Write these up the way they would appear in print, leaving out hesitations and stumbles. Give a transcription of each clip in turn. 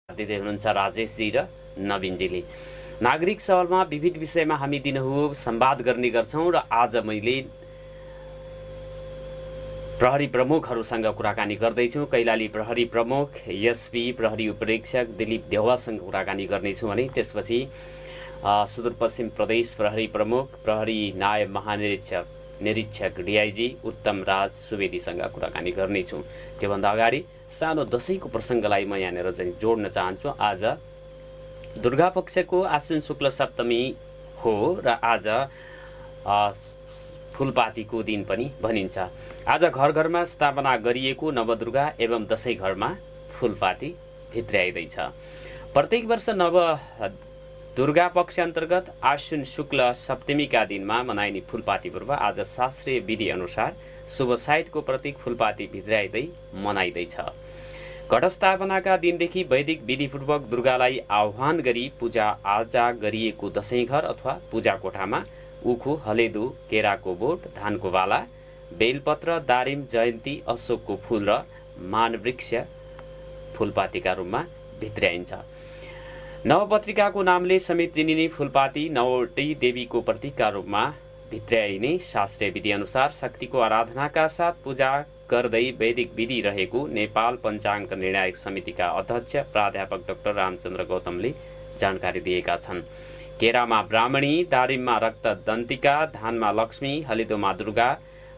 दिँदै हुनुहुन्छ राजेशजी र नवीनजीले। नागरिक सवालमा विविध विषयमा हामी दिनहुँ संवाद गर्ने गर्छौँ र आज मैले प्रहरी प्रमुखहरूसँग कुराकानी गर्दैछु। कैलाली प्रहरी प्रमुख एसपी प्रहरी उपरीक्षक दिलीप देउवासँग कुराकानी गर्नेछु भने त्यसपछि सुदूरपश्चिम प्रदेश प्रहरी प्रमुख प्रहरी नायब महानिरीक्षक डिआइजी उत्तम राज सुवेदीसँग कुराकानी गर्नेछु। त्योभन्दा अगाडि सानो दशैंको प्रसङ्गलाई म यहाँनिर चाहिँ जोड्न चाहन्छु। आज दुर्गा पक्षको आश्विन शुक्ल सप्तमी हो र आज फुलपातीको दिन पनि भनिन्छ। आज घर घरमा स्थापना गरिएको नवदुर्गा एवं दशैं घरमा फुलपाती भित्र्याइँदैछ। प्रत्येक वर्ष नव दुर्गा पक्ष अन्तर्गत आश्विन शुक्ल सप्तमीका दिनमा मनाइने फुलपाती पर्व आज शास्त्रीय विधि अनुसार शुभ साइतको प्रतीक फुलपाती भित्र्याइँदै मनाइँदैछ। घटस्थापनाका दिनदेखि वैदिक विधिपूर्वक दुर्गालाई आह्वान गरी पूजा आजा गरिएको दशैं घर अथवा पूजा कोठामा उखु, हलेदो, केराको बोट, धानको बाला, बेलपत्र, दारिम, जयन्ती, अशोकको फूल र मानवृक्ष फुलपातीका रूपमा भित्र्याइन्छ। नवपत्रिकाको नामले समेत दिनिने फुलपाती नववटै देवीको प्रतीकका रूपमा भित्र्याइने शास्त्रीय विधि अनुसार शक्तिको आराधनाका साथ पूजा गर्दै वैदिक विधि रहेको नेपाल पञ्चाङ्ग निर्णायक समितिका अध्यक्ष प्राध्यापक डाक्टर रामचन्द्र गौतमले जानकारी दिएका छन्। केरामा ब्राह्मणी, दारिममा रक्त दन्तिका, धानमा लक्ष्मी, हलेदोमा दुर्गा,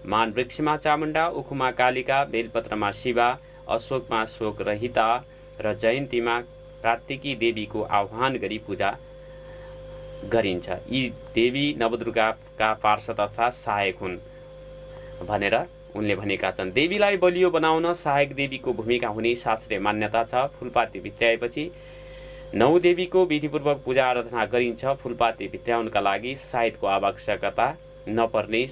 मानवृक्षमा चामुण्डा, उखुमा कालिका, बेलपत्रमा शिवा, अशोकमा शोकरहिता र जयन्तीमा कार्तिकी देवीको आह्वान गरी पूजा गरिन्छ। यी देवी नवदुर्गाका पार्षद तथा सहायक हुन् भनेर उनले भनेका छन्। देवीलाई बलियो बनाउन सहायक देवीको भूमिका हुने शास्त्रीय मान्यता छ। फुलपाती भित्र्याएपछि 9 देवीको विधिपूर्वक पूजा आराधना गरिन्छ। फुलपाती भित्र्याउनका लागि साइतको आवश्यकता नपर्ने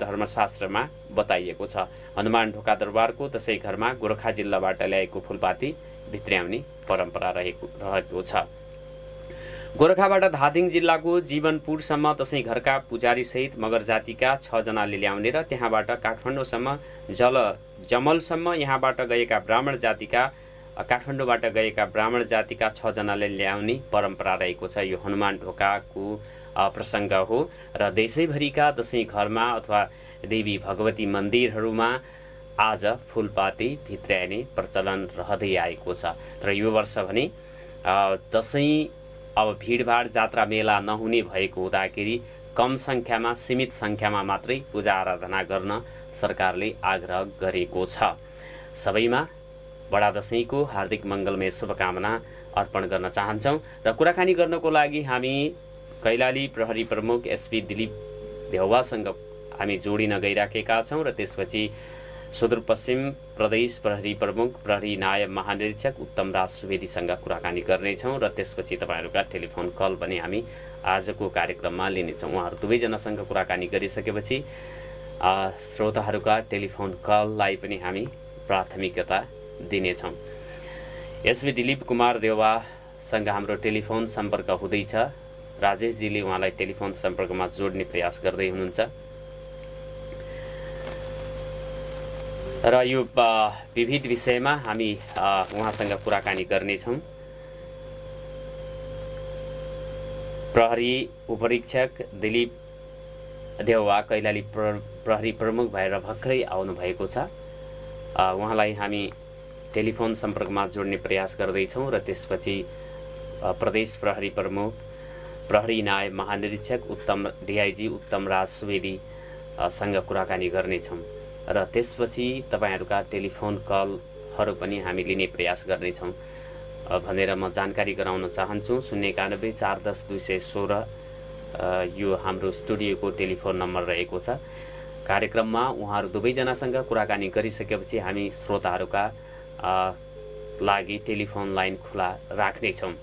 धर्मशास्त्रमा बताइएको छ। हनुमान ढोका दरबारको दशैं घरमा गोरखा जिल्लाबाट ल्याएको फुलपाती भित्र्याउने परम्परा रहेको छ। गोरखाबाट धादिङ जिल्लाको जीवनपुरसम्म दशैं घरका पुजारी सहित मगर जातिका 6 जनाले ल्याउने र त्यहाँबाट काठमाडौँसम्म जमलसम्म यहाँबाट गएका ब्राह्मण जातिका 6 जनाले ल्याउने परम्परा रहेको छ। यो हनुमान ढोकाको प्रसङ्ग हो र देशैभरिका दशैं घरमा अथवा देवी भगवती मन्दिरहरूमा आज फुलपाती भित्र्याइने प्रचलन रहँदै आएको छ। तर यो वर्ष भने दशैं अब भिडभाड जात्रा मेला नहुने भएको हुँदाखेरि कम सङ्ख्यामा सीमित सङ्ख्यामा मात्रै पूजा आराधना गर्न सरकारले आग्रह गरेको छ। सबैमा बडा दशैंको हार्दिक मङ्गलमय शुभकामना अर्पण गर्न चाहन्छौँ र कुराकानी गर्नको लागि हामी कैलाली प्रहरी प्रमुख एसपी दिलीप देउवासँग हामी जोडिन गइराखेका छौँ र त्यसपछि सुदूरपश्चिम प्रदेश प्रहरी प्रमुख प्रहरी नायब महानिरीक्षक उत्तम राज सुवेदीसँग कुराकानी गर्नेछौँ र त्यसपछि तपाईँहरूका टेलिफोन कल पनि हामी आजको कार्यक्रममा लिनेछौँ। उहाँहरू दुवैजनासँग कुराकानी गरिसकेपछि श्रोताहरूका टेलिफोन कललाई पनि हामी प्राथमिकता दिनेछौँ। एसपी दिलीप कुमार देउवासँग हाम्रो टेलिफोन सम्पर्क हुँदैछ। राजेशजीले उहाँलाई टेलिफोन सम्पर्कमा जोड्ने प्रयास गर्दै हुनुहुन्छ र यो विविध विषयमा हामी उहाँसँग कुराकानी गर्नेछौँ। प्रहरी उपरीक्षक दिलीप देउवा कैलाली प्रहरी प्रमुख भएर भर्खरै आउनुभएको छ। उहाँलाई हामी टेलिफोन सम्पर्कमा जोड्ने प्रयास गर्दैछौँ र त्यसपछि प्रदेश प्रहरी प्रमुख प्रहरी नायब महानिरीक्षक डिआइजी उत्तम राज सुवेदीसँग कुराकानी गर्नेछौँ र त्यसपछि तपाईँहरूका टेलिफोन कलहरू पनि हामी लिने प्रयास गर्नेछौँ भनेर म जानकारी गराउन चाहन्छु। 091 410 216 यो हाम्रो स्टुडियोको टेलिफोन नम्बर रहेको छ। कार्यक्रममा उहाँहरू दुवैजनासँग कुराकानी गरिसकेपछि हामी श्रोताहरूका लागि टेलिफोन लाइन खुला राख्नेछौँ।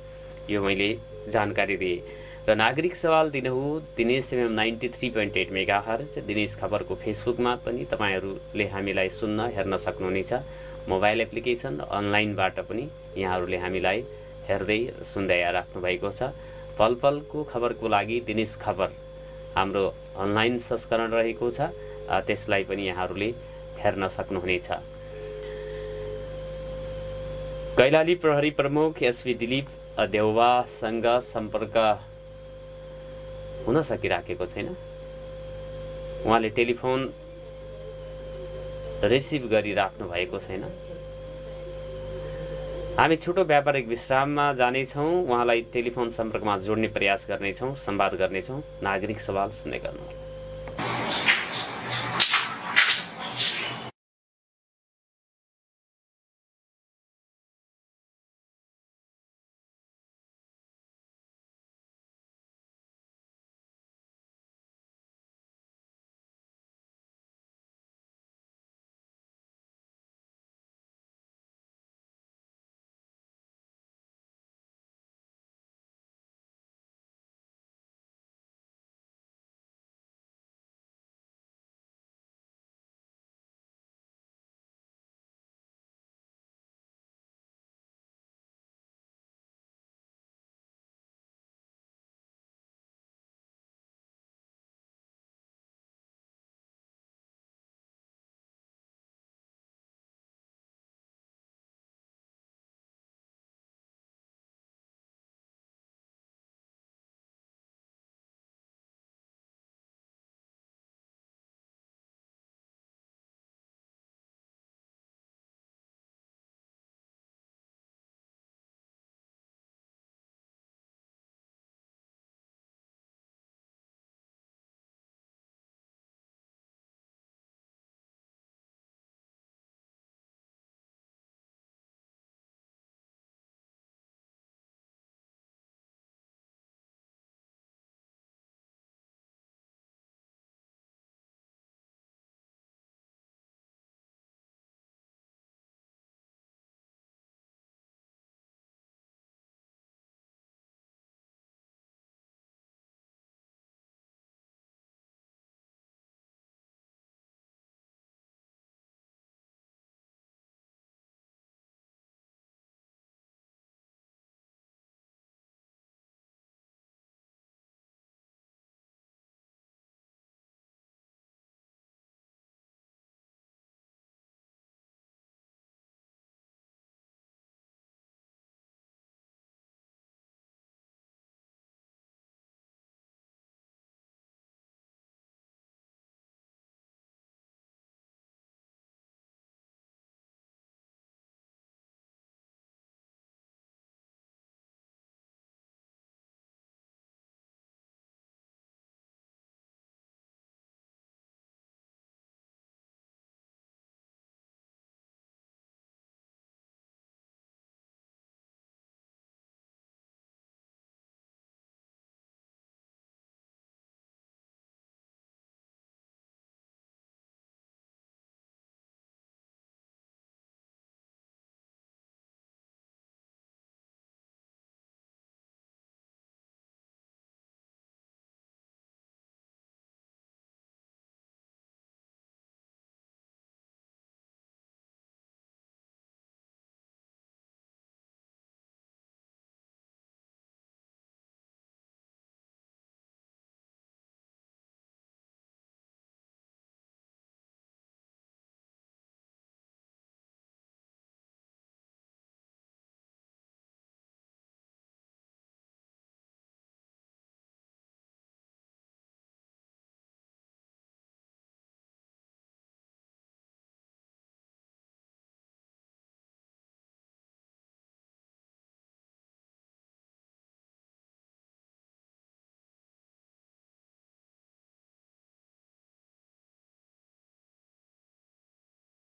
यो मैले जानकारी दिएँ र नागरिक सवाल दिनहुँ दिनेश एफएम 93.8 मेगाहर्ज दिनेश खबरको फेसबुकमा पनि तपाईँहरूले हामीलाई सुन्न हेर्न सक्नुहुनेछ। मोबाइल एप्लिकेसन अनलाइनबाट पनि यहाँहरूले हामीलाई हेर्दै सुन्दै राख्नु भएको छ। पल पलको खबरको लागि दिनेश खबर हाम्रो अनलाइन संस्करण रहेको छ, त्यसलाई पनि यहाँहरूले हेर्न सक्नुहुनेछ। कैलाली प्रहरी प्रमुख एसपी दिलीप देउवासँग सम्पर्क हुन सकिराखेको छैन। उहाँले टेलिफोन रिसिभ गरिराख्नु भएको छैन। हामी छोटो व्यापारिक विश्राममा जानेछौँ। उहाँलाई टेलिफोन सम्पर्कमा जोड्ने प्रयास गर्नेछौँ, संवाद गर्नेछौँ। नागरिक सवाल सुन्दै गर्नुहोला।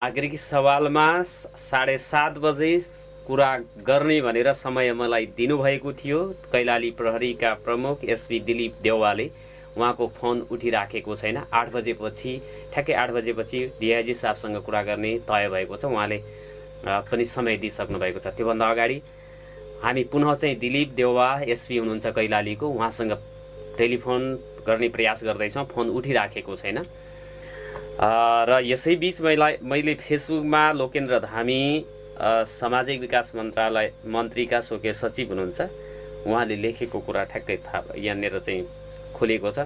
नागरिक सवालमा 7:30 बजे कुरा गर्ने भनेर समय मलाई दिनुभएको थियो। कैलाली प्रहरीका प्रमुख एसपी दिलीप देउवाले उहाँको फोन उठिराखेको छैन। 8 बजेपछि ठ्याक्कै 8 बजेपछि डिआइजी साहबसँग कुरा गर्ने तय भएको छ। उहाँले पनि समय दिइसक्नु भएको छ। त्योभन्दा अगाडि हामी पुनः चाहिँ दिलीप देउवा एसपी हुनुहुन्छ कैलालीको, उहाँसँग टेलिफोन गर्ने प्रयास गर्दैछौँ। फोन उठिराखेको छैन। र यसै बीच मैले फेसबुकमा लोकेन्द्र धामी सामाजिक विकास मन्त्रालय मन्त्रीका स्वकीय सचिव हुनुहुन्छ, उहाँले लेखेको कुरा ठ्याक्कै थाहा यहाँनिर चाहिँ खोलेको छ।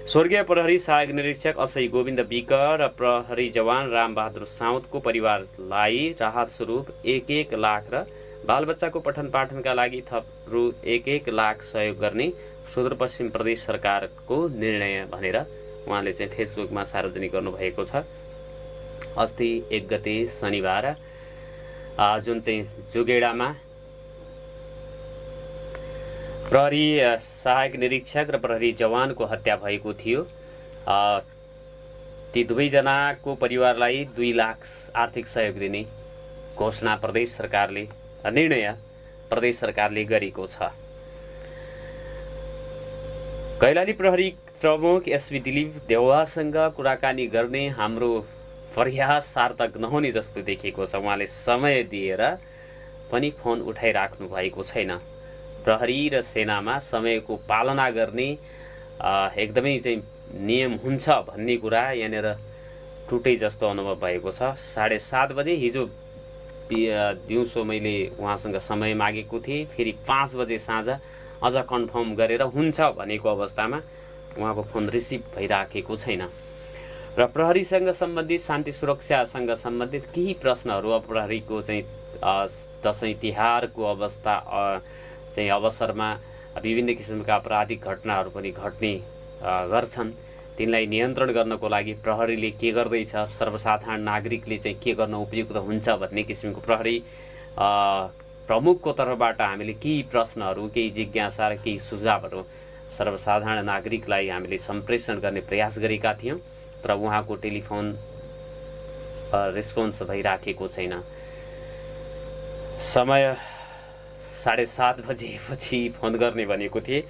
स्वर्गीय प्रहरी सहायक निरीक्षक असै गोविन्द विक र प्रहरी जवान रामबहादुर साउदको परिवारलाई राहत स्वरूप 1-1 लाख र बालबच्चाको पठन पाठनका लागि थप रु 1 लाख सहयोग गर्ने सुदूरपश्चिम प्रदेश सरकारको निर्णय भनेर उहाँले चाहिँ फेसबुकमा सार्वजनिक गर्नुभएको छ। अस्ति 1 गते शनिबार जुन चाहिँ जोगेडामा प्रहरी सहायक निरीक्षक र प्रहरी जवानको हत्या भएको थियो। ती दुवैजनाको परिवारलाई 2 लाख आर्थिक सहयोग दिने घोषणा निर्णय प्रदेश सरकारले गरेको छ। कैलाली प्रहरी प्रमुख एसपी दिलीप देउवासँग कुराकानी गर्ने हाम्रो प्रयास सार्थक नहुने जस्तो देखिएको छ। उहाँले समय दिएर पनि फोन उठाइराख्नु भएको छैन। प्रहरी र सेनामा समयको पालना गर्ने एकदमै चाहिँ नियम हुन्छ भन्ने कुरा यहाँनिर टुटे जस्तो अनुभव भएको छ। 7:30 बजे हिजो दिउँसो मैले उहाँसँग समय मागेको थिएँ। फेरि 5 बजे साँझ अझ कन्फर्म गरेर हुन्छ भनेको अवस्थामा उहाँको फोन रिसिभ भइराखेको छैन। र प्रहरीसँग सम्बन्धित शान्ति सुरक्षासँग सम्बन्धित केही प्रश्नहरू अब प्रहरीको चाहिँ दसैँ तिहारको अवसरमा विभिन्न किसिमका आपराधिक घटनाहरू पनि घट्ने गर्छन्। तिनलाई नियन्त्रण गर्नको लागि प्रहरीले के गर्दैछ, सर्वसाधारण नागरिकले चाहिँ के गर्न उपयुक्त हुन्छ भन्ने किसिमको प्रहरी प्रमुखको तर्फबाट हामीले केही प्रश्नहरू, केही जिज्ञासा र केही सुझावहरू सर्वसाधारण नागरिकलाई हामीले सम्प्रेषण गर्ने प्रयास गरेका थियौँ। तर उहाँको टेलिफोन रेस्पोन्स भइराखेको छैन। समय 7:30 बजेपछि फोन गर्ने भनेको थिएँ।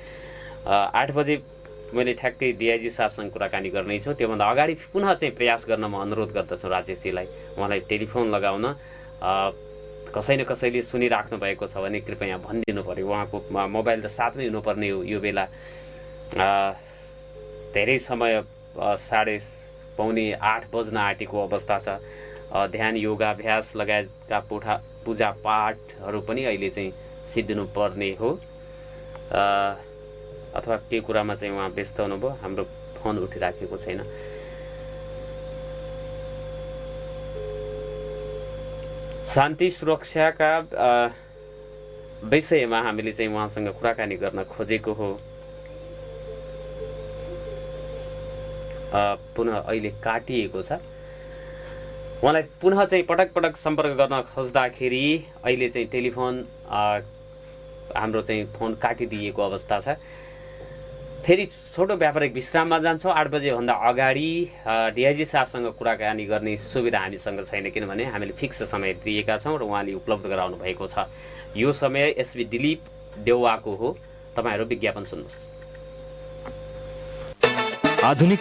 8 बजे मैले ठ्याक्कै डिआइजी साहबसँग कुराकानी गर्नेछु। त्योभन्दा अगाडि पुनः चाहिँ प्रयास गर्न म अनुरोध गर्दछु राजेशजीलाई, उहाँलाई टेलिफोन लगाउन। कसै न कसैले सुनिराख्नु भएको छ भने कृपया भनिदिनु पर्यो। उहाँको मोबाइल त साथमै हुनुपर्ने हो। यो बेला धेरै समय 7:45 बज्न आँटेको अवस्था छ। ध्यान योगाभ्यास लगायतका पूजा पाठहरू पनि अहिले चाहिँ सिद्धिनु पर्ने हो। अथवा के कुरामा चाहिँ उहाँ व्यस्त हुनुभयो, हाम्रो फोन उठिराखेको छैन। शान्ति सुरक्षाका विषयमा हामीले चाहिँ उहाँसँग कुराकानी गर्न खोजेको हो। पुनः अहिले काटिएको छ। उहाँलाई पुनः चाहिँ पटक पटक सम्पर्क गर्न खोज्दाखेरि अहिले चाहिँ टेलिफोन हाम्रो चाहिँ फोन काटिदिएको अवस्था छ। फेरि छोटो व्यापारिक विश्राममा जान्छौँ। 8 बजेभन्दा अगाडि डिआइजी साहबसँग कुराकानी गर्ने सुविधा हामीसँग छैन, किनभने हामीले फिक्स समय दिएका छौँ र उहाँले उपलब्ध गराउनु भएको छ। यो समय एसपी दिलीप देउवाको हो। तपाईँहरू विज्ञापन सुन्नुहोस्। आधुनिक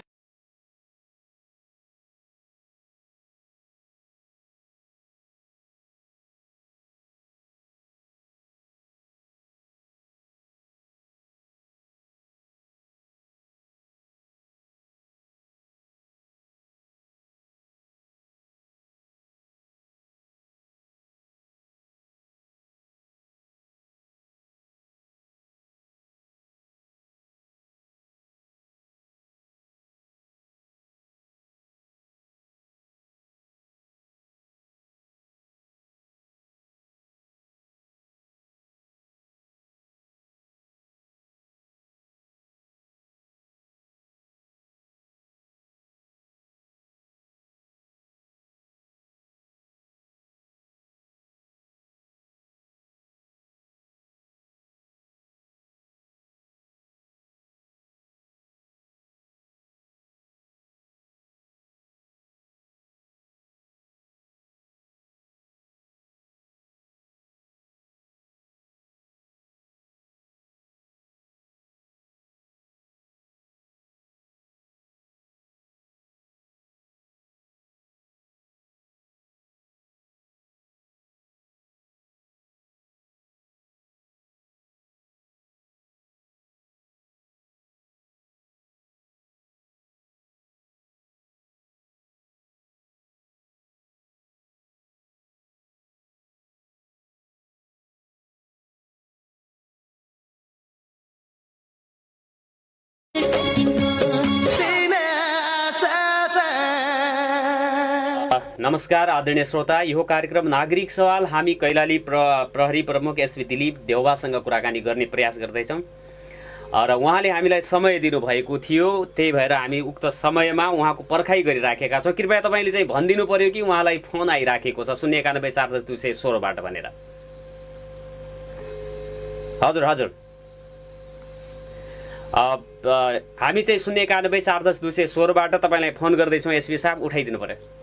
नमस्कार आदरणीय श्रोता, यो कार्यक्रम नागरिक सवाल। हामी कैलाली प्रहरी प्रमुख एसपी दिलीप देउवासँग कुराकानी गर्ने प्रयास गर्दैछौँ र उहाँले हामीलाई समय दिनुभएको थियो, त्यही भएर हामी उक्त समयमा उहाँको पर्खाइ गरिराखेका छौँ। कृपया तपाईँले चाहिँ भनिदिनु पर्यो कि उहाँलाई फोन आइराखेको छ 091 410 216 भनेर। हजुर हजुर, हामी चाहिँ 091 410 216 तपाईँलाई फोन गर्दैछौँ। एसपी साहब उठाइदिनु पर्यो।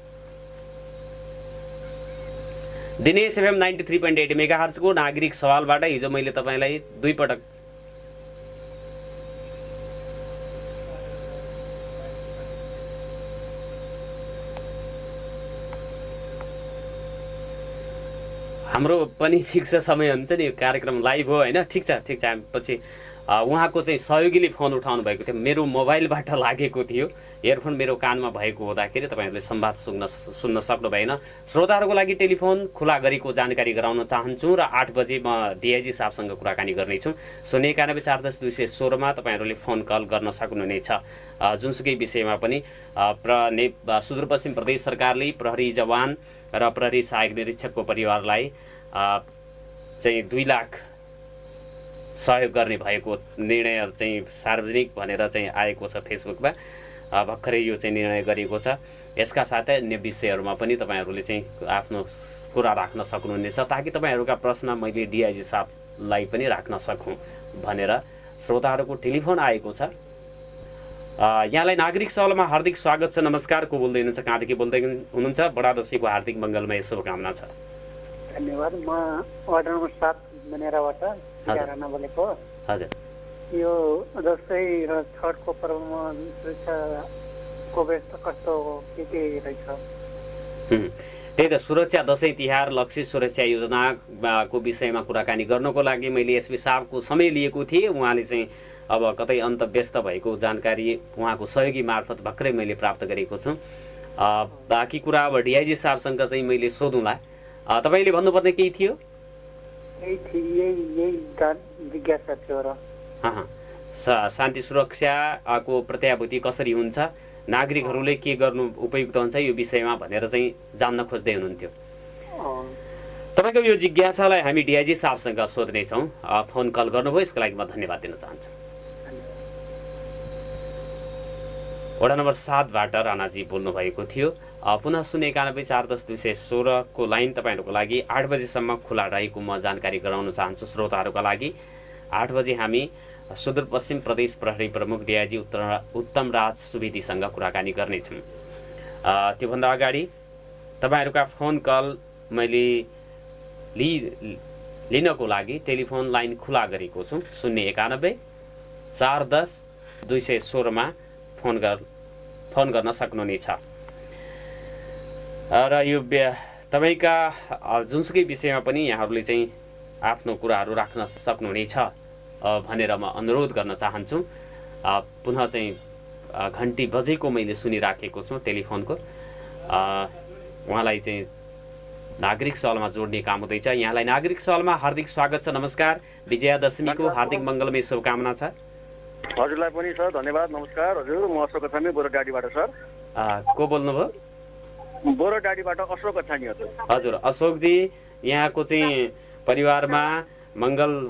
दिनेश एफएम 93.8 मेगाहर्जको नागरिक सवालबाट हिजो मैले तपाईँलाई 2 पटक हाम्रो पनि फिक्स समय हुन्छ नि, कार्यक्रम लाइभ हो होइन। ठिक छ हामी पछि उहाँको चाहिँ सहयोगीले फोन उठाउनु भएको थियो, मेरो मोबाइलबाट लागेको थियो, इयरफोन मेरो कानमा भएको हुँदाखेरि तपाईँहरूले संवाद सुन्न सक्नु भएन। श्रोताहरूको लागि टेलिफोन खुला गरेको जानकारी गराउन चाहन्छु र 8 बजे म डिआइजी साहबसँग कुराकानी गर्नेछु। 091 410 216 तपाईँहरूले फोन कल गर्न सक्नुहुनेछ। जुनसुकै विषयमा पनि सुदूरपश्चिम प्रदेश सरकारले प्रहरी जवान र प्रहरी सहायक निरीक्षकको परिवारलाई चाहिँ 2 लाख सहयोग गर्ने भएको निर्णय चाहिँ सार्वजनिक भनेर चाहिँ आएको छ फेसबुकमा। भर्खरै यो चाहिँ निर्णय गरिएको छ। यसका साथै अन्य विषयहरूमा पनि तपाईँहरूले चाहिँ आफ्नो कुरा राख्न सक्नुहुनेछ, ताकि तपाईँहरूका प्रश्न मैले डिआइजी साहबलाई पनि राख्न सकौँ भनेर श्रोताहरूको टेलिफोन आएको छ। यहाँलाई नागरिक सवालमा हार्दिक स्वागत छ। नमस्कार, को बोल्दै हुनुहुन्छ, कहाँदेखि बोल्दै हुनुहुन्छ? बडा दशैंको हार्दिक मङ्गलमय शुभकामना छ। धन्यवाद। म वार्ड नम्बर 7 बनेराबाट राणा बोलेको। हजुर, यो दसैँ र छठको पर्वमा सुरक्षाको व्यवस्था कस्तो के रहेछ? त्यही त, सुरक्षा दसैँ तिहार लक्षित सुरक्षा योजनाको विषयमा कुराकानी गर्नको लागि मैले एसपी साहबको समय लिएको थिएँ। उहाँले चाहिँ अब कतै अन्त व्यस्त भएको जानकारी उहाँको सहयोगी मार्फत भर्खरै मैले प्राप्त गरेको छु। बाँकी कुरा अब डिआइजी साहबसँग चाहिँ मैले सोधौँला। तपाईँले भन्नुपर्ने केही थियो? जिज्ञासा थियो र शान्ति सुरक्षाको प्रत्याभूति कसरी हुन्छ, नागरिकहरूले के गर्नु उपयुक्त हुन्छ यो विषयमा भनेर चाहिँ जान्न खोज्दै हुनुहुन्थ्यो। तपाईँको यो जिज्ञासालाई हामी डिआइजी साहबसँग सोध्नेछौँ। फोन कल गर्नुभयो, यसको लागि म धन्यवाद दिन चाहन्छु। वडा नम्बर 7बाट राणाजी बोल्नुभएको थियो। पुनः 091 410 216 को लाइन तपाईँहरूको लागि 8 बजेसम्म खुला रहेको म जानकारी गराउन चाहन्छु श्रोताहरूका लागि। 8 बजे हामी सुदूरपश्चिम प्रदेश प्रहरी प्रमुख डिआइजी उत्तम राज सुवेदीसँग कुराकानी गर्नेछौँ। त्योभन्दा अगाडि तपाईँहरूका फोन कल मैले लिनको लागि टेलिफोन लाइन खुला गरेको छु। 091 410 216 फोन गर्न सक्नुहुनेछ। र यो तपाईँका जुनसुकै विषयमा पनि यहाँहरूले चाहिँ आफ्नो कुराहरू राख्न सक्नुहुनेछ भनेर म अनुरोध गर्न चाहन्छु। पुनः चाहिँ घन्टी बजेको मैले सुनिराखेको छु टेलिफोनको। उहाँलाई चाहिँ नागरिक सवालमा जोड्ने काम हुँदैछ। यहाँलाई नागरिक सवालमा हार्दिक स्वागत छ। नमस्कार, विजयादशमीको हार्दिक मङ्गलमय शुभकामना छ। हजुरलाई पनि सर धन्यवाद। नमस्कार हजुर, म अशोक अछामी बोरोडाडीबाट सर। को बोल्नुभयो? बोरोडाडीबाट अशोक अछामी हजुर। हजुर अशोकजी, यहाँको चाहिँ परिवारमा मङ्गल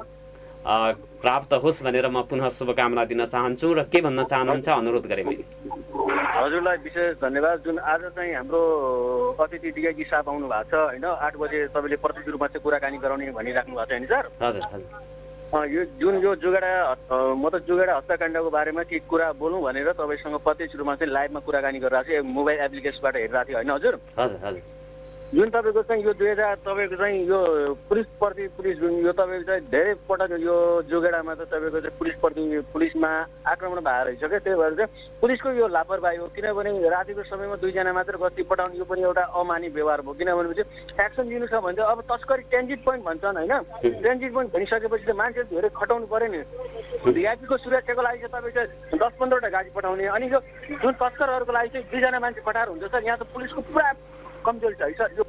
प्राप्त होस् भनेर म पुनः शुभकामना दिन चाहन्छु। र के भन्न चाहनुहुन्छ अनुरोध गरेँ मैले। हजुरलाई विशेष धन्यवाद। जुन आज चाहिँ हाम्रो अतिथि डिआइजी साहब आउनु भएको छ होइन, 8 बजे तपाईँले प्रत्यक्ष रूपमा चाहिँ कुराकानी गराउने भनिराख्नु भएको छ होइन सर? हजुर हजुर। यो जुन यो म त जोगाडा हत्याकाण्डको बारेमा केही कुरा बोलौँ भनेर तपाईँसँग प्रत्यक्ष रूपमा चाहिँ लाइभमा कुराकानी गरिरहेको छु, मोबाइल एप्लिकेसनबाट हेरिरहेको थिएँ होइन हजुर? हजुर हजुर। जुन तपाईँको चाहिँ यो 2000 तपाईँको चाहिँ यो पुलिस जुन यो तपाईँको चाहिँ धेरै पटक यो जोगेडामा त तपाईँको चाहिँ पुलिसमा आक्रमण भएर रहेछ क्या। त्यही भएर चाहिँ पुलिसको यो लापरवाही हो। किनभने रातिको समयमा 2 जना मात्र गस्ती पठाउने यो पनि एउटा अमानी व्यवहार भयो। किनभने एक्सन लिनु छ भने चाहिँ अब तस्करी ट्रान्जिट पोइन्ट भन्छन् होइन, ट्रान्जिट पोइन्ट भनिसकेपछि चाहिँ मान्छे धेरै खटाउनु पऱ्यो नि। भिआइपीको सुरक्षाको लागि चाहिँ तपाईँ चाहिँ 10-15वटा गाडी पठाउने, अनि यो जुन तस्करहरूको लागि चाहिँ 2 जना मान्छे पठाएर हुन्छ सर। यहाँ त पुलिसको पुरा कमजोरी छ है सर। यो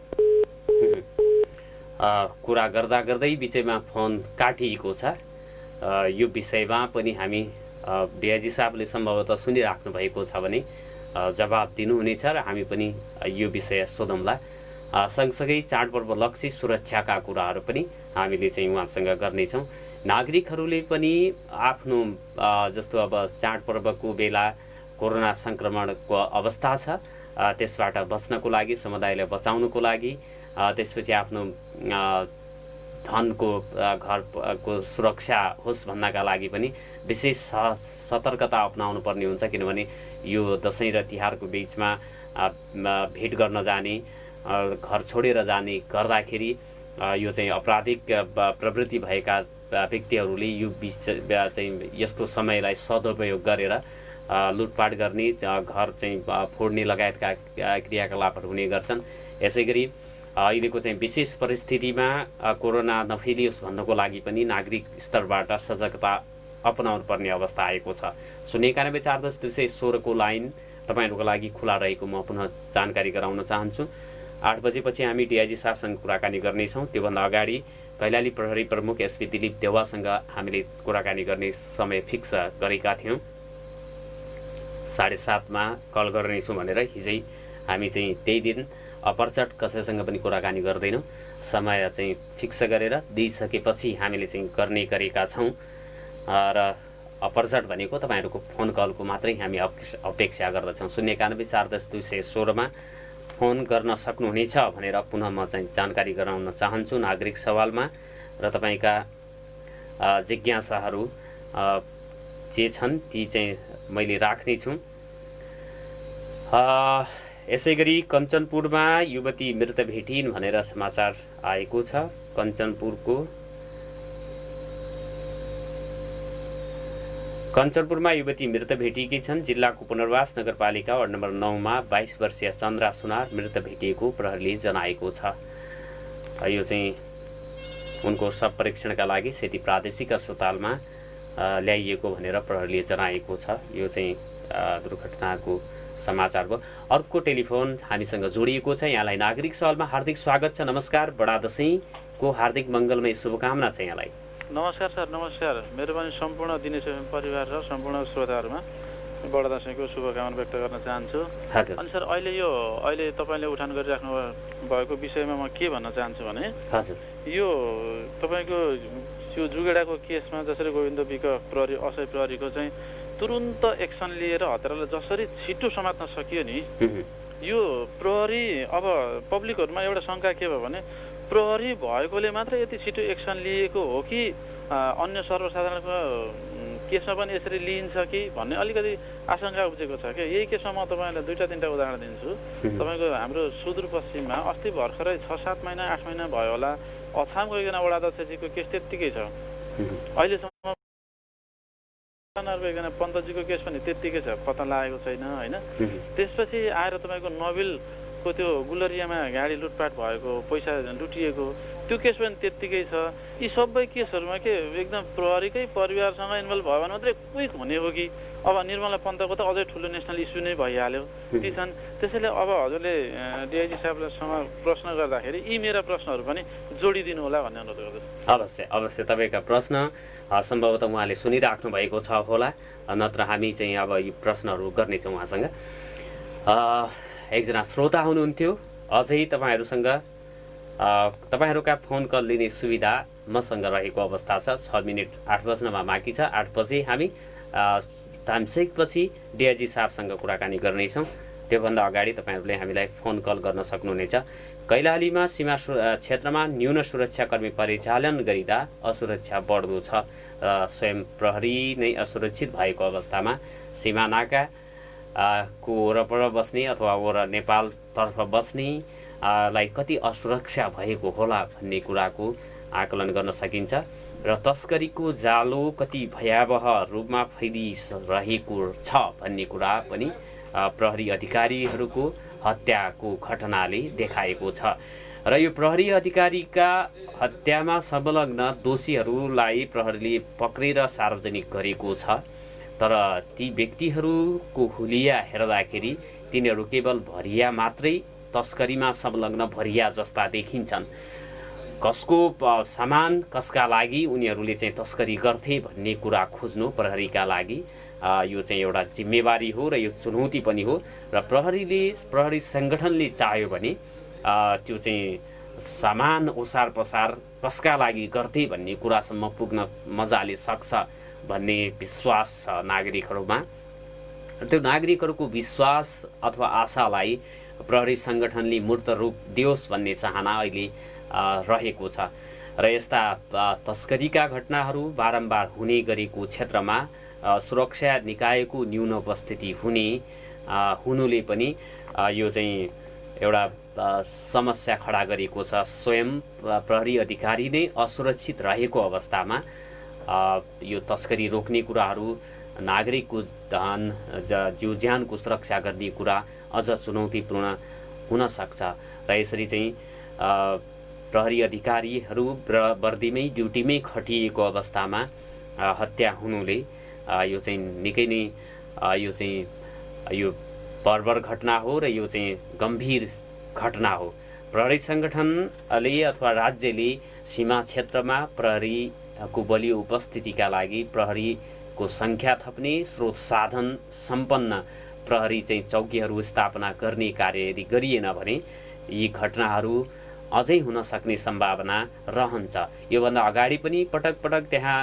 कुरा गर्दा गर्दै बिचैमा फोन काटिएको छ। यो विषयमा पनि हामी डिआइजी साहबले सम्भवतः सुनिराख्नु भएको छ भने जवाब दिनुहुनेछ र हामी पनि यो विषय सोधौँला। सँगसँगै चाडपर्वलक्षी सुरक्षाका कुराहरू पनि हामीले चाहिँ उहाँसँग गर्नेछौँ। नागरिकहरूले पनि आफ्नो जस्तो अब चाडपर्वको बेला कोरोना सङ्क्रमणको अवस्था छ, त्यसबाट बच्नको लागि, समुदायलाई बचाउनको लागि, त्यसपछि आफ्नो धनको घरको सुरक्षा होस् भन्नका लागि पनि विशेष सतर्कता अपनाउनु पर्ने हुन्छ। किनभने यो दसैँ र तिहारको बिचमा भेट गर्न जाने, घर छोडेर जाने गर्दाखेरि यो चाहिँ आपराधिक प्रवृत्ति भएका व्यक्तिहरूले यो चाहिँ यस्तो समयलाई सदुपयोग गरेर लुटपाट गर्ने, घर चाहिँ फोड्ने लगायतका क्रियाकलापहरू हुने गर्छन्। यसै गरी अहिलेको चाहिँ विशेष परिस्थितिमा कोरोना नफैलियोस् भन्नको लागि पनि नागरिक स्तरबाट सजगता अपनाउनु पर्ने अवस्था आएको छ। 09140-216 लाइन तपाईँहरूको लागि खुला रहेको म पुनः जानकारी गराउन चाहन्छु। 8 बजेपछि हामी डिआइजी साहबसँग कुराकानी गर्नेछौँ। त्योभन्दा अगाडि कैलाली प्रहरी प्रमुख एसपी दिलीप देवासँग हामीले कुराकानी गर्ने समय फिक्स गरेका थियौँ। 7:30 मा कल गर्नेछौँ भनेर हिजै हामी चाहिँ त्यही दिन अपरचट कसैसँग पनि कुराकानी गर्दैनौँ। समय चाहिँ फिक्स गरेर दिइसकेपछि हामीले चाहिँ गर्ने गरेका छौँ र अपरचट भनेको तपाईँहरूको फोन कलको मात्रै हामी अपेक्षा गर्दछौँ। 09140-216 मा फोन गर्न सक्नुहुनेछ भनेर पुनः म चाहिँ जानकारी गराउन चाहन्छु नागरिक सवालमा। र तपाईँका जिज्ञासाहरू जे छन् ती चाहिँ मैले राख्नेछु। यसै गरी कञ्चनपुरमा युवती मृत भेटिन् भनेर समाचार आएको छ। कञ्चनपुरमा युवती मृत भेटिएकी छन्। जिल्लाको पुनर्वास नगरपालिका वार्ड नम्बर 9 मा 22 वर्षीय चन्द्रा सुनार मृत भेटिएको प्रहरीले जनाएको छ। यो चाहिँ उनको शव परीक्षणका लागि सेती प्रादेशिक अस्पतालमा ल्याइएको भनेर प्रहरीले जनाएको छ। यो चाहिँ दुर्घटनाको समाचार भयो। अर्को टेलिफोन हामीसँग जोडिएको छ। यहाँलाई नागरिक सवालमा हार्दिक स्वागत छ। नमस्कार, बडा दशैंको हार्दिक मङ्गलमय शुभकामना छ यहाँलाई। नमस्कार सर, नमस्कार। मेरो पनि सम्पूर्ण दिनेश एफएम परिवार र सम्पूर्ण श्रोताहरूमा बडा दशैंको शुभकामना व्यक्त गर्न चाहन्छु। हजुर। अनि सर अहिले तपाईँले उठान गरिराख्नु भएको विषयमा म के भन्न चाहन्छु भने हजुर, यो तपाईँको यो जुगेडाको केसमा जसरी गोविन्द विक प्रहरी असय प्रहरीको चाहिँ तुरुन्त एक्सन लिएर हत्यारालाई जसरी छिटो समात्न सकियो नि, यो प्रहरी अब पब्लिकहरूमा एउटा शङ्का के भयो भने प्रहरी भएकोले मात्र यति छिटो एक्सन लिएको हो कि अन्य सर्वसाधारणको केसमा पनि यसरी लिइन्छ कि भन्ने अलिकति आशंका उब्जेको छ क्या। यही केसमा म तपाईँलाई 2-3टा उदाहरण दिन्छु। तपाईँको हाम्रो सुदूरपश्चिममा अस्ति भर्खरै 6-7 महिना 8 महिना भयो होला अछामको एकजना वडाध्यक्षजीको केस त्यत्तिकै छ। अहिलेसम्म एकजना पन्तजीको केस पनि त्यत्तिकै छ, पत्ता लागेको छैन होइन। त्यसपछि आएर तपाईँको नोबेलको त्यो गुलरियामा गाडी लुटपाट भएको, पैसा लुटिएको त्यो केस पनि त्यत्तिकै छ। यी सबै केसहरूमा के एकदम प्रहरीकै परिवारसँग इन्भल्भ भयो भने मात्रै क्विक हुने हो कि अब निर्मला पन्तको त अझै ठुलो नेसनल इस्यु नै भइहाल्यो ती छन्। त्यसैले अब हजुरले डिआइजी साहबसँग प्रश्न गर्दाखेरि यी मेरा प्रश्नहरू पनि जोडिदिनु होला भन्ने अनुरोध गर्दछु। अवश्य तपाईँका प्रश्न सम्भवतः उहाँले सुनिराख्नु भएको छ होला, नत्र हामी चाहिँ अब यी प्रश्नहरू गर्नेछौँ उहाँसँग। एकजना श्रोता हुनुहुन्थ्यो अझै तपाईँहरूका फोन कल लिने सुविधा मसँग रहेको अवस्था छ। 6 मिनेट 8 बज्नमा बाँकी छ। 8 बजे हामी टाइमसेकपछि डिआइजी साहबसँग कुराकानी गर्नेछौँ। त्योभन्दा अगाडि तपाईँहरूले हामीलाई फोन कल गर्न सक्नुहुनेछ। कैलालीमा सीमा क्षेत्रमा न्यून सुरक्षाकर्मी परिचालन गरिँदा असुरक्षा बढ्दो छ र स्वयं प्रहरी नै असुरक्षित भएको अवस्थामा सीमा नाका को वरपर बस्ने अथवा नेपालतर्फ बस्ने लाई कति असुरक्षा भएको होला भन्ने कुराको आकलन गर्न सकिन्छ र तस्करीको जालो कति भयावह रूपमा फैलिरहेको छ भन्ने कुरा पनि प्रहरी अधिकारीहरूको हत्याको घटनाले देखाएको छ। र यो प्रहरी अधिकारीका हत्यामा संलग्न दोषीहरूलाई प्रहरीले पक्रेर सार्वजनिक गरेको छ। तर ती व्यक्तिहरूको हुलिया हेर्दाखेरि तिनीहरू केवल भरिया मात्रै तस्करीमा संलग्न भरिया जस्ता देखिन्छन्। कसको सामान कसका लागि उनीहरूले चाहिँ तस्करी गर्थे भन्ने कुरा खोज्नु प्रहरीका लागि यो चाहिँ एउटा जिम्मेवारी हो र यो चुनौती पनि हो र प्रहरी सङ्गठनले चाह्यो भने त्यो चाहिँ सामान ओसार पसार कसका लागि गर्थे भन्ने कुरासम्म पुग्न मजाले सक्छ भन्ने विश्वास छ नागरिकहरूमा। त्यो नागरिकहरूको विश्वास अथवा आशालाई प्रहरी सङ्गठनले मूर्त रूप दियोस् भन्ने चाहना अहिले रहेको छ र यस्ता तस्करीका घटनाहरू बारम्बार हुने गरेको क्षेत्रमा सुरक्षा निकायको न्यून उपस्थिति हुनुले पनि यो चाहिँ एउटा समस्या खडा गरेको छ। स्वयं प्रहरी अधिकारी नै असुरक्षित रहेको अवस्थामा यो तस्करी रोक्ने कुराहरू, नागरिकको धन जीव ज्यानको सुरक्षा गर्ने कुरा अझ चुनौतीपूर्ण हुन सक्छ र यसरी चाहिँ प्रहरी अधिकारीहरू वर्दीमै ड्युटीमै खटिएको अवस्थामा हत्या हुनुले यो चाहिँ निकै नै यो बर्बर घटना हो र यो चाहिँ गम्भीर घटना हो। प्रहरी सङ्गठनले अथवा राज्यले सीमा क्षेत्रमा प्रहरीको बलियो उपस्थितिका लागि प्रहरीको सङ्ख्या थप्ने, स्रोत साधन सम्पन्न प्रहरी चाहिँ चौकीहरू स्थापना गर्ने कार्य यदि गरिएन भने यी घटनाहरू अझै हुन सक्ने सम्भावना रहन्छ। योभन्दा अगाडि पनि पटक पटक त्यहाँ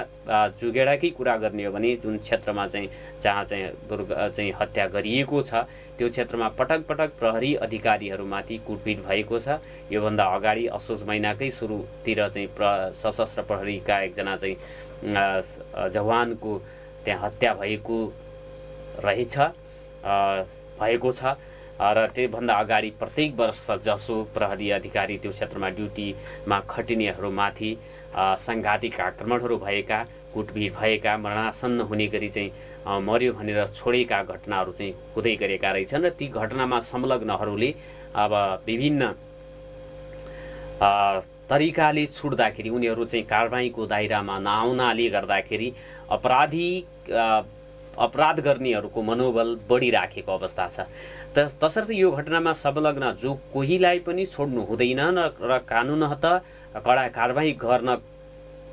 जुगेडाकै कुरा गर्ने हो भने जुन क्षेत्रमा चाहिँ जहाँ चाहिँ हत्या गरिएको छ त्यो क्षेत्रमा पटक पटक प्रहरी अधिकारीहरूमाथि कुटपिट भएको छ। योभन्दा अगाडि असोज महिनाकै सुरुतिर चाहिँ सशस्त्र प्रहरीका एकजना चाहिँ जवानको त्यहाँ हत्या भएको छ र त्योभन्दा अगाडि प्रत्येक वर्ष जसो प्रहरी अधिकारी त्यो क्षेत्रमा ड्युटीमा खटिनेहरूमाथि साङ्घातिक आक्रमणहरू भएका, कुटपिट भएका, मरणासन्न हुने गरी चाहिँ मर्यो भनेर छोडेका घटनाहरू चाहिँ हुँदै गरेका रहेछन् र ती घटनामा संलग्नहरूले अब विभिन्न तरिकाले छुट्दाखेरि उनीहरू चाहिँ कारबाहीको दायरामा नआउनाले गर्दाखेरि अपराध गर्नेहरूको मनोबल बढिराखेको अवस्था छ। तसर्थ यो घटनामा संलग्न जो कोहीलाई पनि छोड्नु हुँदैन र कानुनत कडा कारबाही गर्न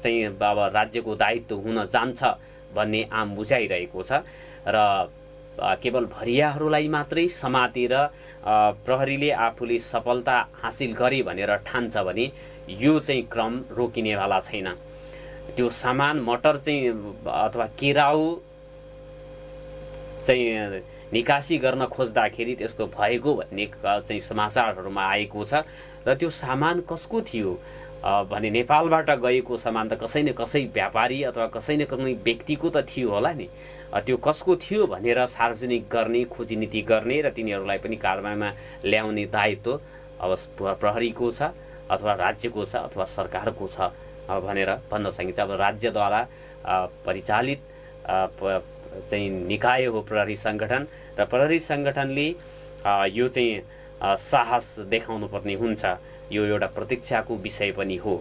चाहिँ अब राज्यको दायित्व हुन जान्छ भन्ने आम बुझाइरहेको छ र केवल भरियाहरूलाई मात्रै समातेर प्रहरीले आफूले सफलता हासिल गरे भनेर ठान्छ भने यो चाहिँ क्रम रोकिनेवाला छैन। त्यो सामान मटर चाहिँ अथवा केराउ चाहिँ निकासी गर्न खोज्दाखेरि त्यस्तो भएको भन्ने चाहिँ समाचारहरूमा आएको छ र त्यो सामान कसको थियो भने नेपालबाट गएको सामान त कसै न कसै व्यापारी अथवा कसै न कसै व्यक्तिको त थियो होला नि। त्यो कसको थियो भनेर सार्वजनिक गर्ने, खोजीनीति गर्ने र तिनीहरूलाई पनि कारबाहीमा ल्याउने दायित्व अब प्रहरीको छ अथवा राज्यको छ अथवा सरकारको छ भनेर भन्न सकिन्छ। अब राज्यद्वारा परिचालित चाहिँ निकाय हो प्रहरी सङ्गठन र प्रहरी सङ्गठनले यो चाहिँ साहस देखाउनु पर्ने हुन्छ। यो एउटा प्रतीक्षाको विषय पनि हो।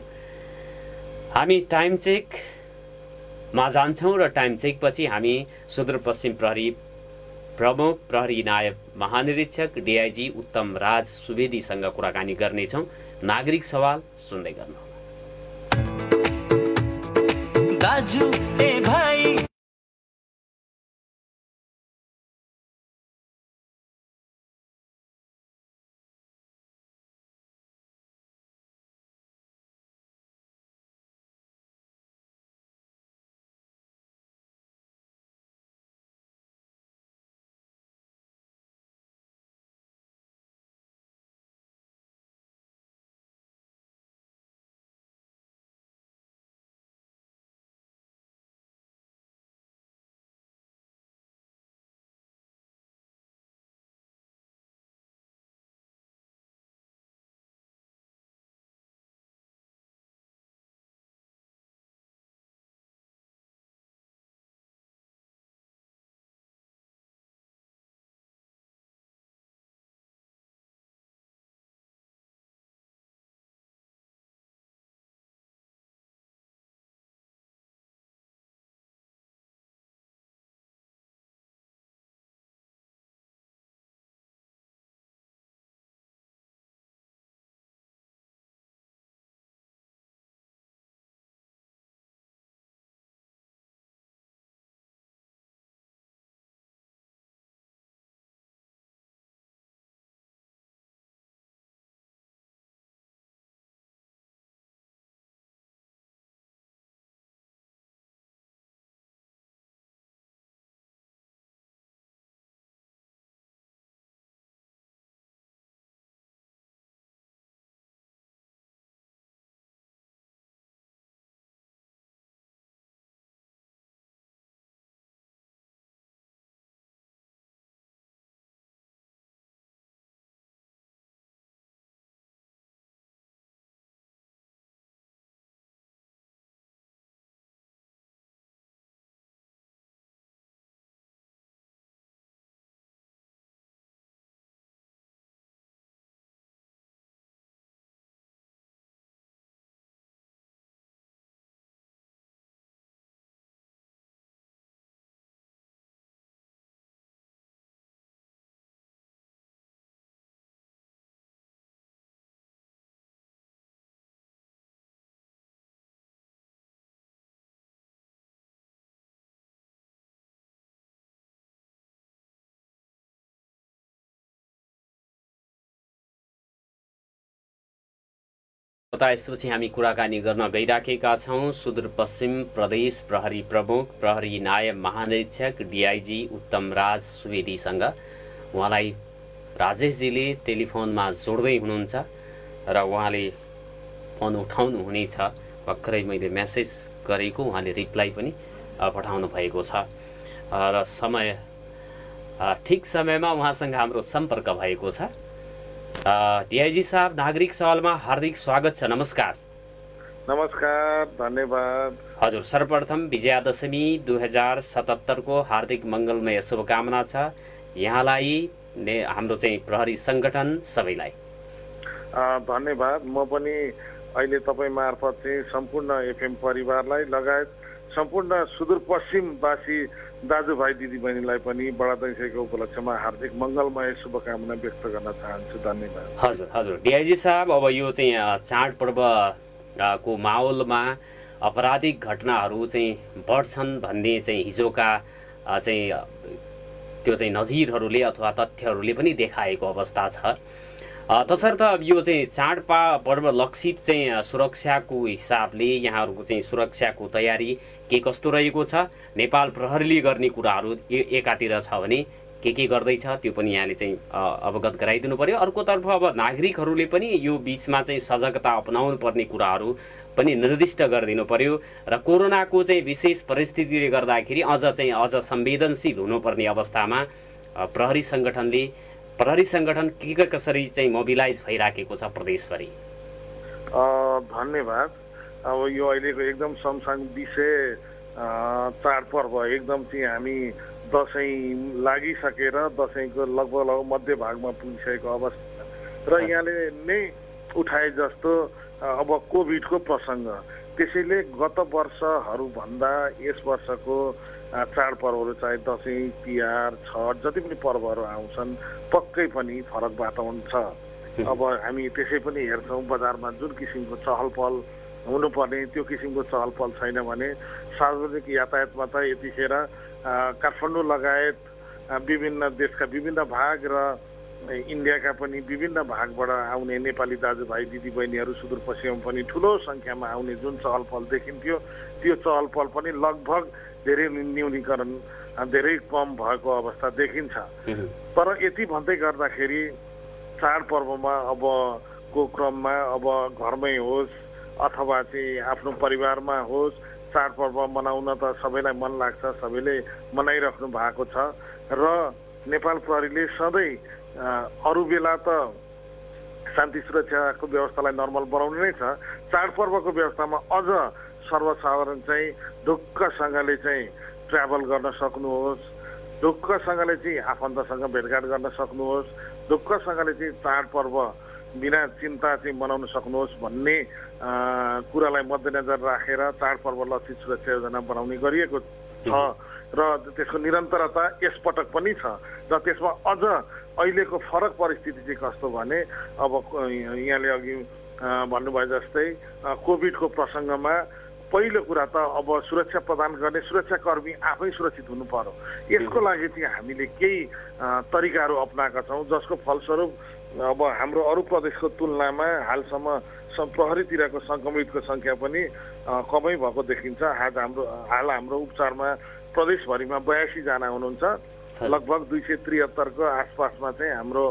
हामी टाइम चेकमा जान्छौँ र टाइम चेकपछि हामी सुदूरपश्चिम प्रहरी प्रमुख प्रहरी नायब महानिरीक्षक डिआइजी उत्तम राज सुवेदीसँग कुराकानी गर्नेछौँ। नागरिक सवाल सुन्दै गर्नुहोला। दाजु ए भाइ यसपछि हामी कुराकानी गर्न गइराखेका छौँ सुदूरपश्चिम प्रदेश प्रहरी प्रमुख प्रहरी नायब महानिरीक्षक डिआइजी उत्तम राज सुवेदीसँग। उहाँलाई राजेशजीले टेलिफोनमा जोड्दै हुनुहुन्छ र उहाँले फोन उठाउनु हुनेछ। भर्खरै मैले मेसेज गरेको उहाँले रिप्लाई पनि पठाउनु भएको छ र ठिक समयमा उहाँसँग हाम्रो सम्पर्क भएको छ। डिआइजी साहब, नागरिक सवालमा हार्दिक स्वागत छ। नमस्कार। नमस्कार, धन्यवाद। हजुर, सर्वप्रथम विजयादशमी 2077 को हार्दिक मङ्गलमय शुभकामना छ यहाँलाई, हाम्रो चाहिँ प्रहरी सङ्गठन सबैलाई। धन्यवाद। म पनि अहिले तपाईँ मार्फत चाहिँ सम्पूर्ण एफएम परिवारलाई लगायत सम्पूर्ण सुदूरपश्चिमवासी दाजुभाइ दिदीबहिनीलाई पनि बडा दशैंको उपलक्ष्यमा हार्दिक मङ्गलमय शुभकामना व्यक्त गर्न चाहन्छु। धन्यवाद। हजुर डिआइजी साहब, अब यो चाहिँ चाडपर्व को माहौलमा आपराधिक घटनाहरू चाहिँ बढ्छन् भन्ने चाहिँ हिजोका चाहिँ त्यो चाहिँ नजिरहरूले अथवा तथ्यहरूले पनि देखाएको अवस्था छ। तसर्थ यो चाहिँ चाडपर्व लक्षित चाहिँ सुरक्षाको हिसाबले यहाँहरूको चाहिँ सुरक्षाको तयारी के कस्तो रहेको छ? नेपाल प्रहरीले गर्ने कुराहरू एकातिर छ भने के गर्दैछ त्यो पनि यहाँले चाहिँ अवगत गराइदिनु पर्यो। अर्कोतर्फ अब नागरिकहरूले पनि यो बिचमा चाहिँ सजगता अपनाउनु पर्ने कुराहरू पनि निर्दिष्ट गरिदिनु पर्यो र कोरोनाको चाहिँ विशेष परिस्थितिले गर्दाखेरि अझ संवेदनशील हुनुपर्ने अवस्थामा प्रहरी सङ्गठन के कसरी चाहिँ मोबिलाइज भइराखेको छ प्रदेशभरि? धन्यवाद। अब यो अहिलेको एकदम समसाङ विषय चाडपर्व एकदम चाहिँ हामी दसैँ लागिसकेर दसैँको लगभग मध्य भागमा पुगिसकेको अवस्था र यहाँले नै उठाए जस्तो अब कोभिडको प्रसङ्ग, त्यसैले गत वर्षहरूभन्दा यस वर्षको चाडपर्वहरू चाहे दसैँ तिहार छठ जति पनि पर्वहरू आउँछन् पक्कै पनि फरक वातावरण छ। अब हामी त्यसै पनि हेर्छौँ बजारमा जुन किसिमको चहल पहल हुनुपर्ने त्यो किसिमको चहल पहल छैन भने सार्वजनिक यातायातमा त यतिखेर काठमाडौँ लगायत विभिन्न देशका विभिन्न भाग र इन्डियाका पनि विभिन्न भागबाट आउने नेपाली दाजुभाइ दिदीबहिनीहरू सुदूरपश्चिममा पनि ठुलो सङ्ख्यामा आउने जुन चहल पहल देखिन्थ्यो त्यो चहल पहल पनि लगभग धेरै न्यूनीकरण धेरै कम भएको अवस्था देखिन्छ। तर यति भन्दै गर्दाखेरि चाडपर्वमा अबको क्रममा अब घरमै होस् अथवा चाहिँ आफ्नो परिवारमा होस् चाडपर्व मनाउन त सबैलाई मन लाग्छ, सबैले मनाइराख्नु भएको छ र नेपाल प्रहरीले सधैँ अरू बेला त शान्ति सुरक्षाको व्यवस्थालाई नर्मल बनाउने नै छ, चाडपर्वको व्यवस्थामा अझ सर्वसाधारण चाहिँ ढुक्कसँगले चाहिँ ट्राभल गर्न सक्नुहोस्, ढुक्कसँगले चाहिँ आफन्तसँग भेटघाट गर्न सक्नुहोस्, ढुक्कसँगले चाहिँ चाडपर्व बिना चिन्ता चाहिँ मनाउन सक्नुहोस् भन्ने कुरालाई मध्यनजर राखेर चाडपर्व लक्षित सुरक्षा योजना बनाउने गरिएको छ र त्यसको निरन्तरता यसपटक पनि छ र त्यसमा अझ अहिलेको फरक परिस्थिति चाहिँ कस्तो भने अब यहाँले अघि भन्नुभयो जस्तै कोभिडको प्रसङ्गमा पहिलो कुरा त अब सुरक्षा प्रदान गर्ने सुरक्षाकर्मी आफै सुरक्षित हुनु पर्यो। यसको लागि चाहिँ हामीले केही तरिकाहरू अप्नाएका छौँ जसको फलस्वरूप अब हाम्रो अरू प्रदेशको तुलनामा हालसम्म प्रहरीतिरको सङ्क्रमितको सङ्ख्या पनि कमै भएको देखिन्छ। हाल हाम्रो उपचारमा प्रदेशभरिमा 82 जना हुनुहुन्छ, लगभग 273 को आसपासमा चाहिँ हाम्रो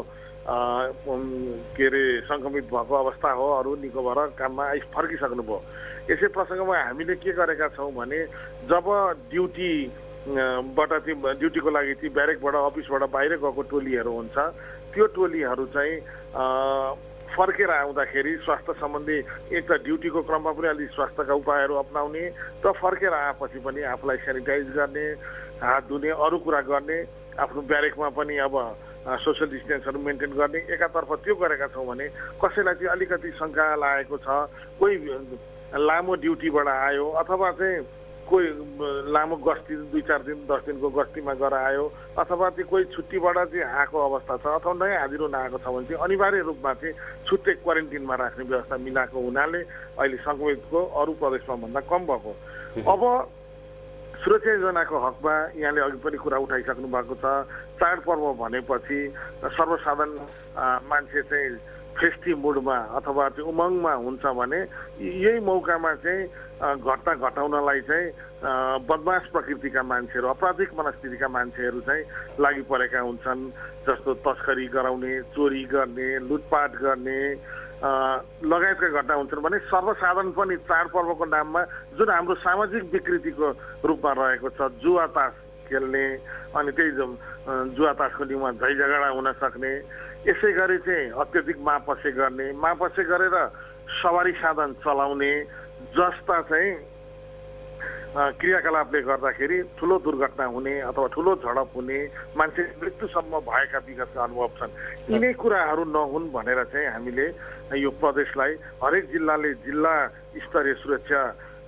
के अरे सङ्क्रमित भएको अवस्था हो, अरू निको भएर काममा फर्किसक्नुभयो। यसै प्रसङ्गमा हामीले के गरेका छौँ भने जब ड्युटीको लागि चाहिँ ब्यारेकबाट अफिसबाट बाहिर गएको टोलीहरू हुन्छ त्यो टोलीहरू चाहिँ फर्केर आउँदाखेरि स्वास्थ्य सम्बन्धी एक त ड्युटीको क्रममा पनि अलिक स्वास्थ्यका उपायहरू अप्नाउने र फर्केर आएपछि पनि आफूलाई सेनिटाइज गर्ने, हात धुने, अरू कुरा गर्ने, आफ्नो ब्यारेकमा पनि अब सोसियल डिस्टेन्सहरू मेन्टेन गर्ने एकातर्फ त्यो गरेका छौँ भने कसैलाई चाहिँ अलिकति शङ्का लागेको छ, कोही लामो ड्युटीबाट आयो अथवा चाहिँ कोही लामो गस्ती 2-4 दिन 10 दिनको गस्तीमा गएर आयो अथवा चाहिँ कोही छुट्टीबाट चाहिँ आएको अवस्था छ अथवा नयाँ हाजिरो नआएको छ भने चाहिँ अनिवार्य रूपमा चाहिँ छुट्टै क्वारेन्टिनमा राख्ने व्यवस्था मिलाएको हुनाले अहिले सङ्क्रमितको अरू प्रदेशमा भन्दा कम भएको। अब सुरक्षा योजनाको हकमा यहाँले अघि पनि कुरा उठाइसक्नु भएको छ। चाडपर्व भनेपछि सर्वसाधारण मान्छे चाहिँ फेस्टिभ मुडमा अथवा चाहिँ उमङ्गमा हुन्छ भने यही मौकामा चाहिँ घटना घटाउनलाई चाहिँ बदमास प्रकृतिका मान्छेहरू आपराधिक मनस्थितिका मान्छेहरू चाहिँ लागि परेका हुन्छन्। जस्तो तस्करी गराउने, चोरी गर्ने, लुटपाट गर्ने लगायतका घटना हुन्छन् भने सर्वसाधारण पनि चाडपर्वको नाममा जुन हाम्रो सामाजिक विकृतिको रूपमा रहेको छ, जुवा तास खेल्ने अनि त्यही जुवा तासको नियममा झैझगडा हुन सक्ने, यसै गरी चाहिँ अत्यधिक मापसे गर्ने, मापसे गरेर सवारी साधन चलाउने जस्ता चाहिँ क्रियाकलापले गर्दाखेरि ठुलो दुर्घटना हुने अथवा ठुलो झडप हुने, मान्छे मृत्युसम्म भएका विगतका अनुभव छन्। यिनै कुराहरू नहुन् भनेर चाहिँ हामीले यो प्रदेशलाई हरेक जिल्लाले जिल्ला स्तरीय सुरक्षा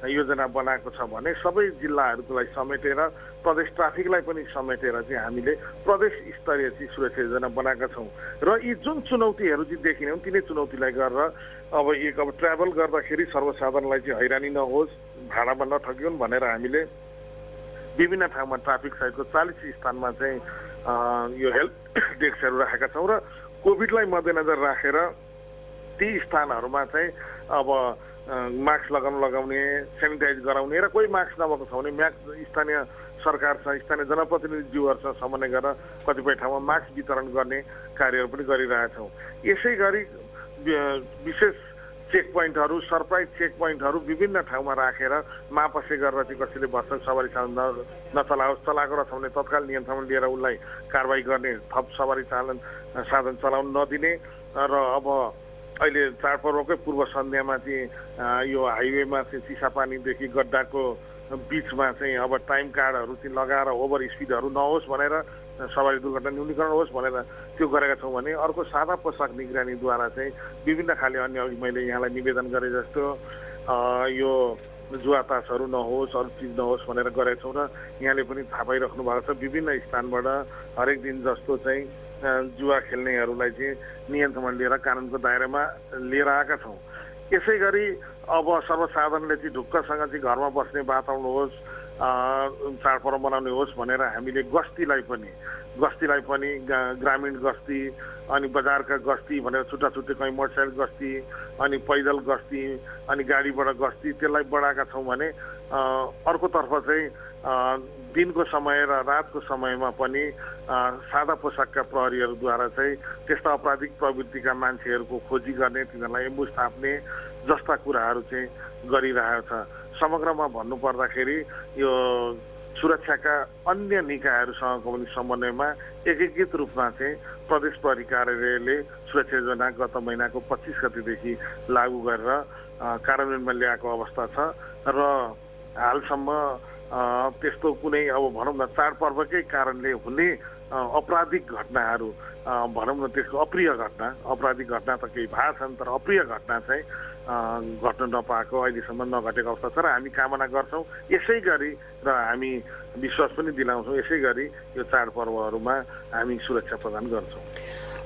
योजना बनाएको छ भने सबै जिल्लाहरूलाई समेटेर प्रदेश ट्राफिकलाई पनि समेटेर चाहिँ हामीले प्रदेश स्तरीय चाहिँ सुरक्षा योजना बनाएका छौँ। र यी जुन चुनौतीहरू चाहिँ देखिने हुन् तिनै चुनौतीलाई गरेर अब ट्राभल गर्दाखेरि सर्वसाधारणलाई चाहिँ हैरानी नहोस्, भाडामा नठगिउन् भनेर हामीले विभिन्न ठाउँमा ट्राफिक साइडको 40 स्थानमा चाहिँ यो हेल्प डेस्कहरू राखेका छौँ र कोभिडलाई मध्यनजर राखेर ती स्थानहरूमा चाहिँ अब मास्क लगाउने, सेनिटाइज गराउने र कोही मास्क नभएको छ भने स्थानीय सरकारसँग, स्थानीय जनप्रतिनिधिज्यूहरूसँग समन्वय गरेर कतिपय ठाउँमा मास्क वितरण गर्ने कार्यहरू पनि गरिरहेछौँ। यसै गरी विशेष चेक पोइन्टहरू, सरप्राइज चेक पोइन्टहरू विभिन्न ठाउँमा राखेर मापसे गरेर चाहिँ कसैले भर्सक सवारी साधन नचलाओस्, चलाएको रहेछ भने तत्काल नियन्त्रण लिएर उसलाई कारवाही गर्ने, थप सवारी साधन चलाउन नदिने र अब अहिले चाडपर्वकै पूर्व सन्ध्यामा चाहिँ यो हाइवेमा चाहिँ चिसापानीदेखि गड्डाको बिचमा चाहिँ अब टाइम कार्डहरू चाहिँ लगाएर ओभर स्पिडहरू नहोस् भनेर सवारी दुर्घटना न्यूनीकरण होस् भनेर त्यो गरेका छौँ भने अर्को सादा पोसाक निगरानीद्वारा चाहिँ विभिन्न खाले अन्य अघि मैले यहाँलाई निवेदन गरे जस्तो यो जुवा तासहरू नहोस्, अरू चिज नहोस् भनेर गरेका छौँ र यहाँले पनि थाहा पाइराख्नु भएको छ विभिन्न स्थानबाट हरेक दिन जस्तो चाहिँ जुवा खेल्नेहरूलाई चाहिँ नियन्त्रण लिएर कानुनको दायरामा लिएर आएका छौँ। यसै गरी अब सर्वसाधारणले चाहिँ ढुक्कसँग चाहिँ घरमा बस्ने वातावरण होस्, चाडपर्व मनाउने होस् भनेर हामीले गस्तीलाई पनि ग्रामीण गस्ती अनि बजारका गस्ती भनेर छुट्टा छुट्टै कहीँ मोटरसाइकल गस्ती अनि पैदल गस्ती अनि गाडीबाट गस्ती त्यसलाई बढाएका छौँ भने अर्कोतर्फ चाहिँ दिनको समय र रातको समयमा पनि सादा पोसाकका प्रहरीहरूद्वारा चाहिँ त्यस्ता आपराधिक प्रवृत्तिका मान्छेहरूको खोजी गर्ने, तिनीहरूलाई एम्बुस थाप्ने जस्ता कुराहरू चाहिँ गरिरहेको छ। समग्रमा भन्नुपर्दाखेरि यो सुरक्षाका अन्य निकायहरूसँगको पनि समन्वयमा एकीकृत रूपमा चाहिँ प्रदेश प्रहरी कार्यालयले सुरक्षा योजना गत महिनाको 25 गतेदेखि लागू गरेर कार्यान्वयनमा ल्याएको अवस्था छ र हालसम्म त्यस्तो कुनै अब भनौँ न चाडपर्वकै कारणले हुने अपराधिक घटनाहरू भनौँ न त्यसको अपराधिक घटना त केही भएको छन् तर अप्रिय घटना चाहिँ घट्न नपाएको अहिलेसम्म नघटेको अवस्था छ र हामी कामना गर्छौँ यसै गरी र हामी विश्वास पनि दिलाउँछौँ यसै गरी यो चाडपर्वहरूमा हामी सुरक्षा प्रदान गर्छौँ।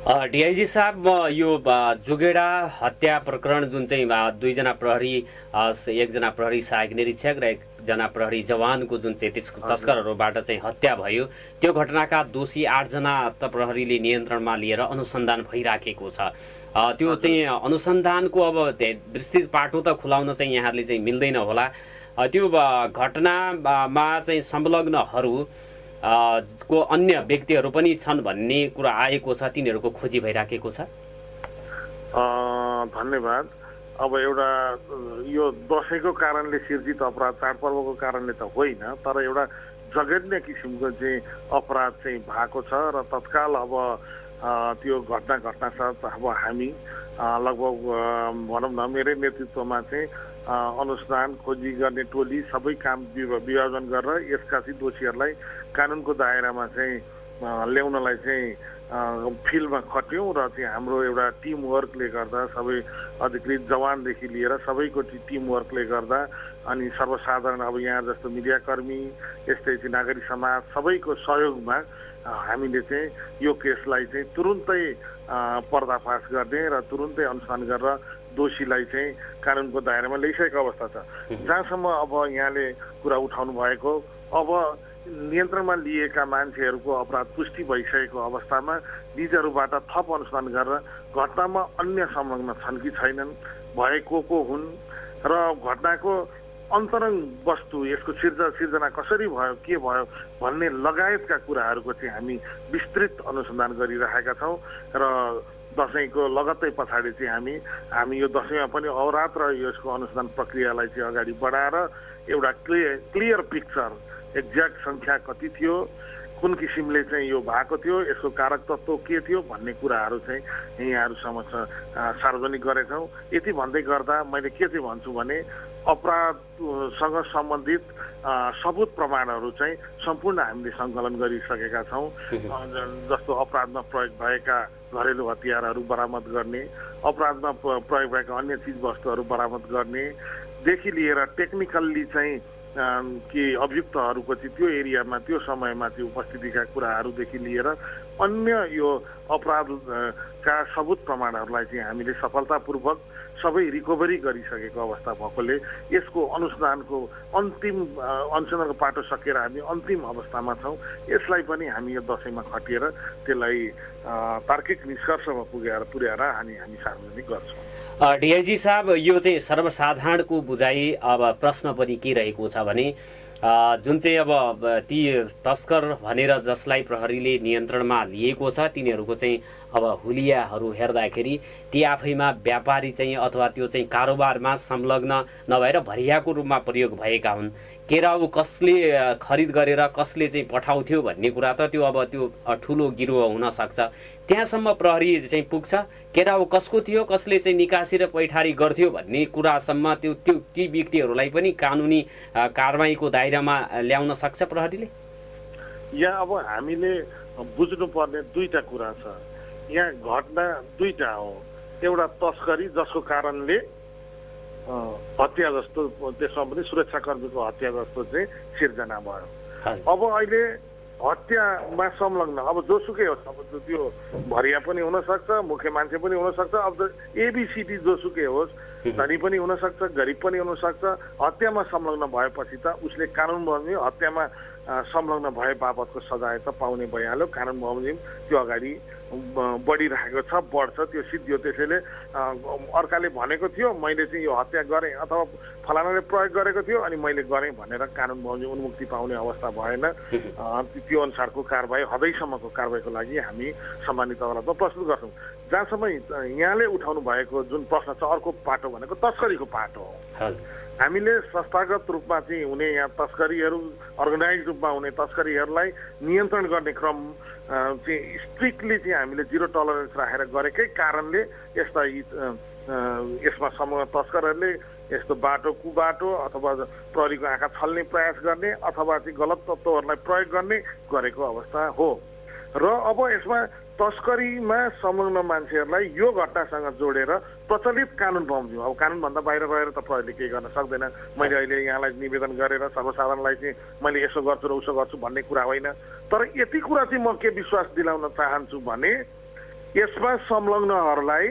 डिआइजी साहब, म यो जुगेडा हत्या प्रकरण जुन चाहिँ दुईजना प्रहरी, एकजना प्रहरी सहायक निरीक्षक र एकजना प्रहरी जवानको जुन चाहिँ तस्करहरूबाट चाहिँ हत्या भयो, त्यो घटनाका दोषी 8 जना त प्रहरीले नियन्त्रणमा लिएर अनुसन्धान भइराखेको छ। त्यो चाहिँ अनुसन्धानको अब विस्तृत पाटो त खुलाउन चाहिँ यहाँहरूले चाहिँ मिल्दैन होला। त्यो घटनामा चाहिँ संलग्नहरू को अन्य व्यक्तिहरू पनि छन् भन्ने कुरा आएको छ, तिनीहरूको खोजी भइराखेको छ। धन्यवाद। अब एउटा यो दसैँको कारणले सिर्जित अपराध चाडपर्वको कारणले त होइन, तर एउटा जघन्य किसिमको चाहिँ अपराध चाहिँ भएको छ र तत्काल अब त्यो घटना घट्नासाथ अब हामी लगभग भनौँ न मेरै नेतृत्वमा चाहिँ अनुसन्धान खोजी गर्ने टोली सबै काम विभाजन गरेर यसका चाहिँ दोषीहरूलाई कानुनको दायरामा चाहिँ ल्याउनलाई चाहिँ फिल्डमा खट्यौँ र चाहिँ हाम्रो एउटा टिमवर्कले गर्दा सबै अधिकृत जवानदेखि लिएर सबैको टिमवर्कले गर्दा अनि सर्वसाधारण अब यहाँ जस्तो मिडियाकर्मी यस्तै चाहिँ नागरिक समाज सबैको सहयोगमा हामीले चाहिँ यो केसलाई चाहिँ तुरुन्तै पर्दाफास गर्ने र तुरुन्तै अनुसन्धान गरेर दोषीलाई चाहिँ कानुनको दायरामा ल्याइसकेको अवस्था छ। जहाँसम्म अब यहाँले कुरा उठाउनु भएको अब नियन्त्रणमा लिएका मान्छेहरूको अपराध पुष्टि भइसकेको अवस्थामा निजहरूबाट थप अनुसन्धान गरेर घटनामा अन्य संलग्न छन् कि छैनन्, भएको को हुन् र घटनाको अन्तरङ्ग वस्तु यसको सिर्जना कसरी भयो, के भयो भन्ने लगायतका कुराहरूको चाहिँ हामी विस्तृत अनुसन्धान गरिरहेका छौँ र दसैँको लगत्तै पछाडि चाहिँ हामी यो दसैँमा पनि अहोरात्र यसको अनुसन्धान प्रक्रियालाई चाहिँ अगाडि बढाएर एउटा क्लियर पिक्चर, एक्ज्याक्ट सङ्ख्या कति थियो, कुन किसिमले चाहिँ यो भएको थियो, यसको कारक तत्त्व के थियो भन्ने कुराहरू चाहिँ यहाँहरू समक्ष सार्वजनिक गरेछौँ। यति भन्दै गर्दा मैले के चाहिँ भन्छु भने अपराधसँग सम्बन्धित सबुत प्रमाणहरू चाहिँ सम्पूर्ण हामीले सङ्कलन गरिसकेका छौँ। जस्तो अपराधमा प्रयोग भएका घरेलु हतियारहरू बरामद गर्ने, अपराधमा प्रयोग भएका अन्य चिजवस्तुहरू बरामद गर्नेदेखि लिएर टेक्निकल्ली चाहिँ कि अभियुक्तहरूको चाहिँ त्यो एरियामा त्यो समयमा चाहिँ उपस्थितिका कुराहरूदेखि लिएर अन्य यो अपराधका सबुत प्रमाणहरूलाई चाहिँ हामीले सफलतापूर्वक सबै रिकभरी गरिसकेको अवस्था भएकोले यसको अनुसन्धानको अनुसन्धानको पाटो सकेर हामी अन्तिम अवस्थामा छौँ। यसलाई पनि हामी यो दसैँमा खटिएर त्यसलाई तार्किक निष्कर्षमा पुर्याएर हामी सार्वजनिक गर्छौँ। डिआइजी साहब, यो चाहिँ सर्वसाधारणको बुझाइ अब प्रश्न पनि के रहेको छ भने जुन चाहिँ अब ती तस्कर भनेर जसलाई प्रहरीले नियन्त्रणमा लिएको छ तिनीहरूको चाहिँ अब हुलियाहरू हेर्दाखेरि ती आफैमा व्यापारी चाहिँ अथवा त्यो चाहिँ कारोबारमा संलग्न नभएर भरियाको रूपमा प्रयोग भएका हुन्। केराउ कसले खरिद गरेर कसले चाहिँ पठाउँथ्यो भन्ने कुरा त त्यो अब त्यो ठुलो गिरोह हुनसक्छ, त्यहाँसम्म प्रहरी चाहिँ पुग्छ। केराउ कसको थियो, कसले चाहिँ निकासी र पैठारी गर्थ्यो भन्ने कुरासम्म ती व्यक्तिहरूलाई पनि कानुनी कारबाहीको दायरामा ल्याउन सक्छ प्रहरीले। यहाँ अब हामीले बुझ्नुपर्ने दुईटा कुरा छ। यहाँ घटना दुईटा हो, एउटा तस्करी जसको कारणले हत्या जस्तो, त्यसमा पनि सुरक्षाकर्मीको हत्या जस्तो चाहिँ सिर्जना भयो। अब अहिले हत्यामा संलग्न अब जोसुकै होस्, अब त्यो भरिया पनि हुनसक्छ, मुख्य मान्छे पनि हुनसक्छ, अब एबिसिडी जोसुकै होस्, धनी पनि हुनसक्छ, गरिब पनि हुनसक्छ। हत्यामा संलग्न भएपछि त उसले कानुन बमोजिम हत्यामा संलग्न भए बापतको सजाय त पाउने भइहाल्यो। कानुन बमोजिम त्यो अगाडि बढिरहेको छ, बढ्छ, त्यो सिद्धियो। त्यसैले अर्काले भनेको थियो मैले चाहिँ यो हत्या गरेँ अथवा फलानाले प्रयोग गरेको थियो अनि मैले गरेँ भनेर कानुन बमोजिम उन्मुक्ति पाउने अवस्था भएन। त्यो अनुसारको कारबाही हदैसम्मको कारबाहीको लागि हामी सम्मानित अदालतमा प्रस्तुत गर्छौँ। जहाँसम्म यहाँले उठाउनु भएको जुन प्रश्न छ अर्को पाटो भनेको तस्करीको पाटो हो। हामीले संस्थागत रूपमा चाहिँ हुने यहाँ तस्करीहरू, अर्गनाइज रूपमा हुने तस्करीहरूलाई नियन्त्रण गर्ने क्रम चाहिँ स्ट्रिक्टली चाहिँ हामीले 0 टलरेन्स राखेर गरेकै कारणले यसमा समूह तस्करहरूले यस्तो बाटो कुबाटो अथवा प्रहरीको आँखा छल्ने प्रयास गर्ने अथवा चाहिँ गलत तत्त्वहरूलाई प्रयोग गर्ने गरेको अवस्था हो। र अब यसमा तस्करीमा संलग्न मान्छेहरूलाई यो घटनासँग जोडेर प्रचलित कानुन बमोजिम, अब कानुनभन्दा बाहिर रहेर त प्रहरीले केही गर्न सक्दैन। मैले अहिले यहाँलाई निवेदन गरेर सर्वसाधारणलाई चाहिँ मैले यसो गर्छु र उसो गर्छु भन्ने कुरा होइन। तर यति कुरा चाहिँ म के विश्वास दिलाउन चाहन्छु भने यसमा संलग्नहरूलाई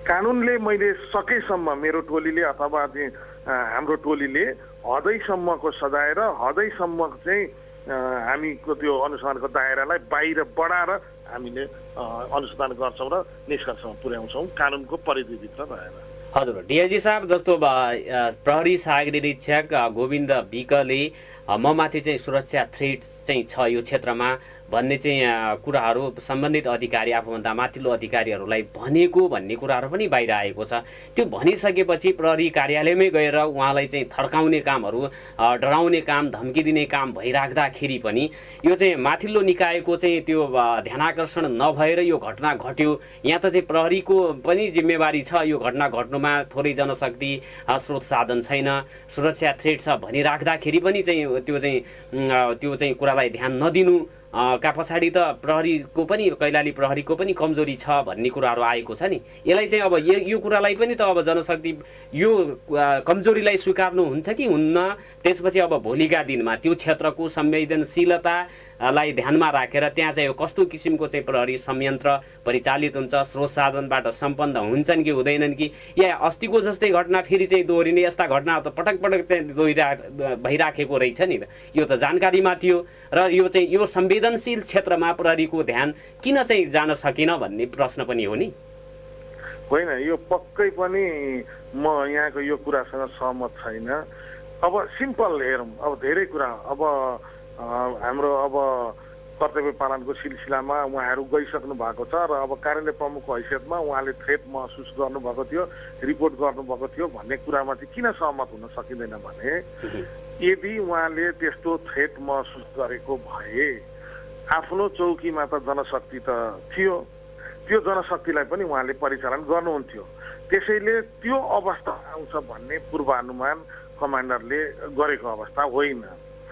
कानुनले मैले सकेसम्म मेरो टोलीले अथवा चाहिँ हाम्रो टोलीले हदैसम्मको सजाय र हदैसम्म चाहिँ हामीको त्यो अनुसन्धानको दायरालाई बाहिर बढाएर हामीले अनुसन्धान गर्छौँ र निष्कर्षमा पुर्याउँछौँ कानुनको परिधिभित्र रहेर। हजुर डिआइजी साहब, जस्तो प्रहरी सहायक निरीक्षक गोविन्द विकले ममाथि चाहिँ सुरक्षा थ्रेट चाहिँ छ यो क्षेत्रमा भन्ने चाहिँ कुराहरू सम्बन्धित अधिकारी आफूभन्दा माथिल्लो अधिकारीहरूलाई भनेको भन्ने कुराहरू पनि बाहिर आएको छ। त्यो भनिसकेपछि प्रहरी कार्यालयमै गएर उहाँलाई चाहिँ थर्काउने कामहरू, डराउने काम, धम्की दिने काम भइराख्दाखेरि पनि यो चाहिँ माथिल्लो निकायको चाहिँ त्यो ध्यानाकर्षण नभएर यो घटना घट्यो। यहाँ त चाहिँ प्रहरीको पनि जिम्मेवारी छ। यो घटना घट्नुमा थोरै जनशक्ति, स्रोत साधन छैन, सुरक्षा थ्रेट छ भनिराख्दाखेरि पनि चाहिँ त्यो चाहिँ कुरालाई ध्यान नदिनु का पछाडि त प्रहरीको पनि कैलाली प्रहरीको पनि कमजोरी छ भन्ने कुराहरू आएको छ नि। यसलाई चाहिँ अब यो कुरालाई पनि त अब जनशक्ति यो कमजोरीलाई स्वीकार्नुहुन्छ कि हुन्न? त्यसपछि अब भोलिका दिनमा त्यो क्षेत्रको संवेदनशीलता लाई ध्यानमा राखेर त्यहाँ चाहिँ कस्तो किसिमको चाहिँ प्रहरी संयन्त्र परिचालित हुन्छ, स्रोत साधनबाट सम्पन्न हुन्छन् कि हुँदैनन् कि, या अस्तिको जस्तै घटना फेरि चाहिँ दोहोरिने यस्ता घटना त पटक पटक चाहिँ भइराखेको रहेछ नि। यो त जानकारीमा थियो र यो चाहिँ यो संवेदनशील क्षेत्रमा प्रहरीको ध्यान किन चाहिँ जान सकिन भन्ने प्रश्न पनि हो नि। होइन, यो पक्कै पनि म यहाँको यो कुरासँग सहमत छैन। अब सिम्पल हेरौँ, अब धेरै कुरा, अब हाम्रो अब कर्तव्य पालनको सिलसिलामा उहाँहरू गइसक्नु भएको छ र अब कार्यालय प्रमुखको हैसियतमा उहाँले थ्रेट महसुस गर्नुभएको थियो, रिपोर्ट गर्नुभएको थियो भन्ने कुरामा चाहिँ किन सहमत हुन सकिँदैन भने यदि उहाँले त्यस्तो थ्रेट महसुस गरेको भए आफ्नो चौकीमा त जनशक्ति त थियो, त्यो जनशक्तिलाई पनि उहाँले परिचालन गर्नुहुन्थ्यो। त्यसैले त्यो अवस्था आउँछ भन्ने पूर्वानुमान कमान्डरले गरेको अवस्था होइन,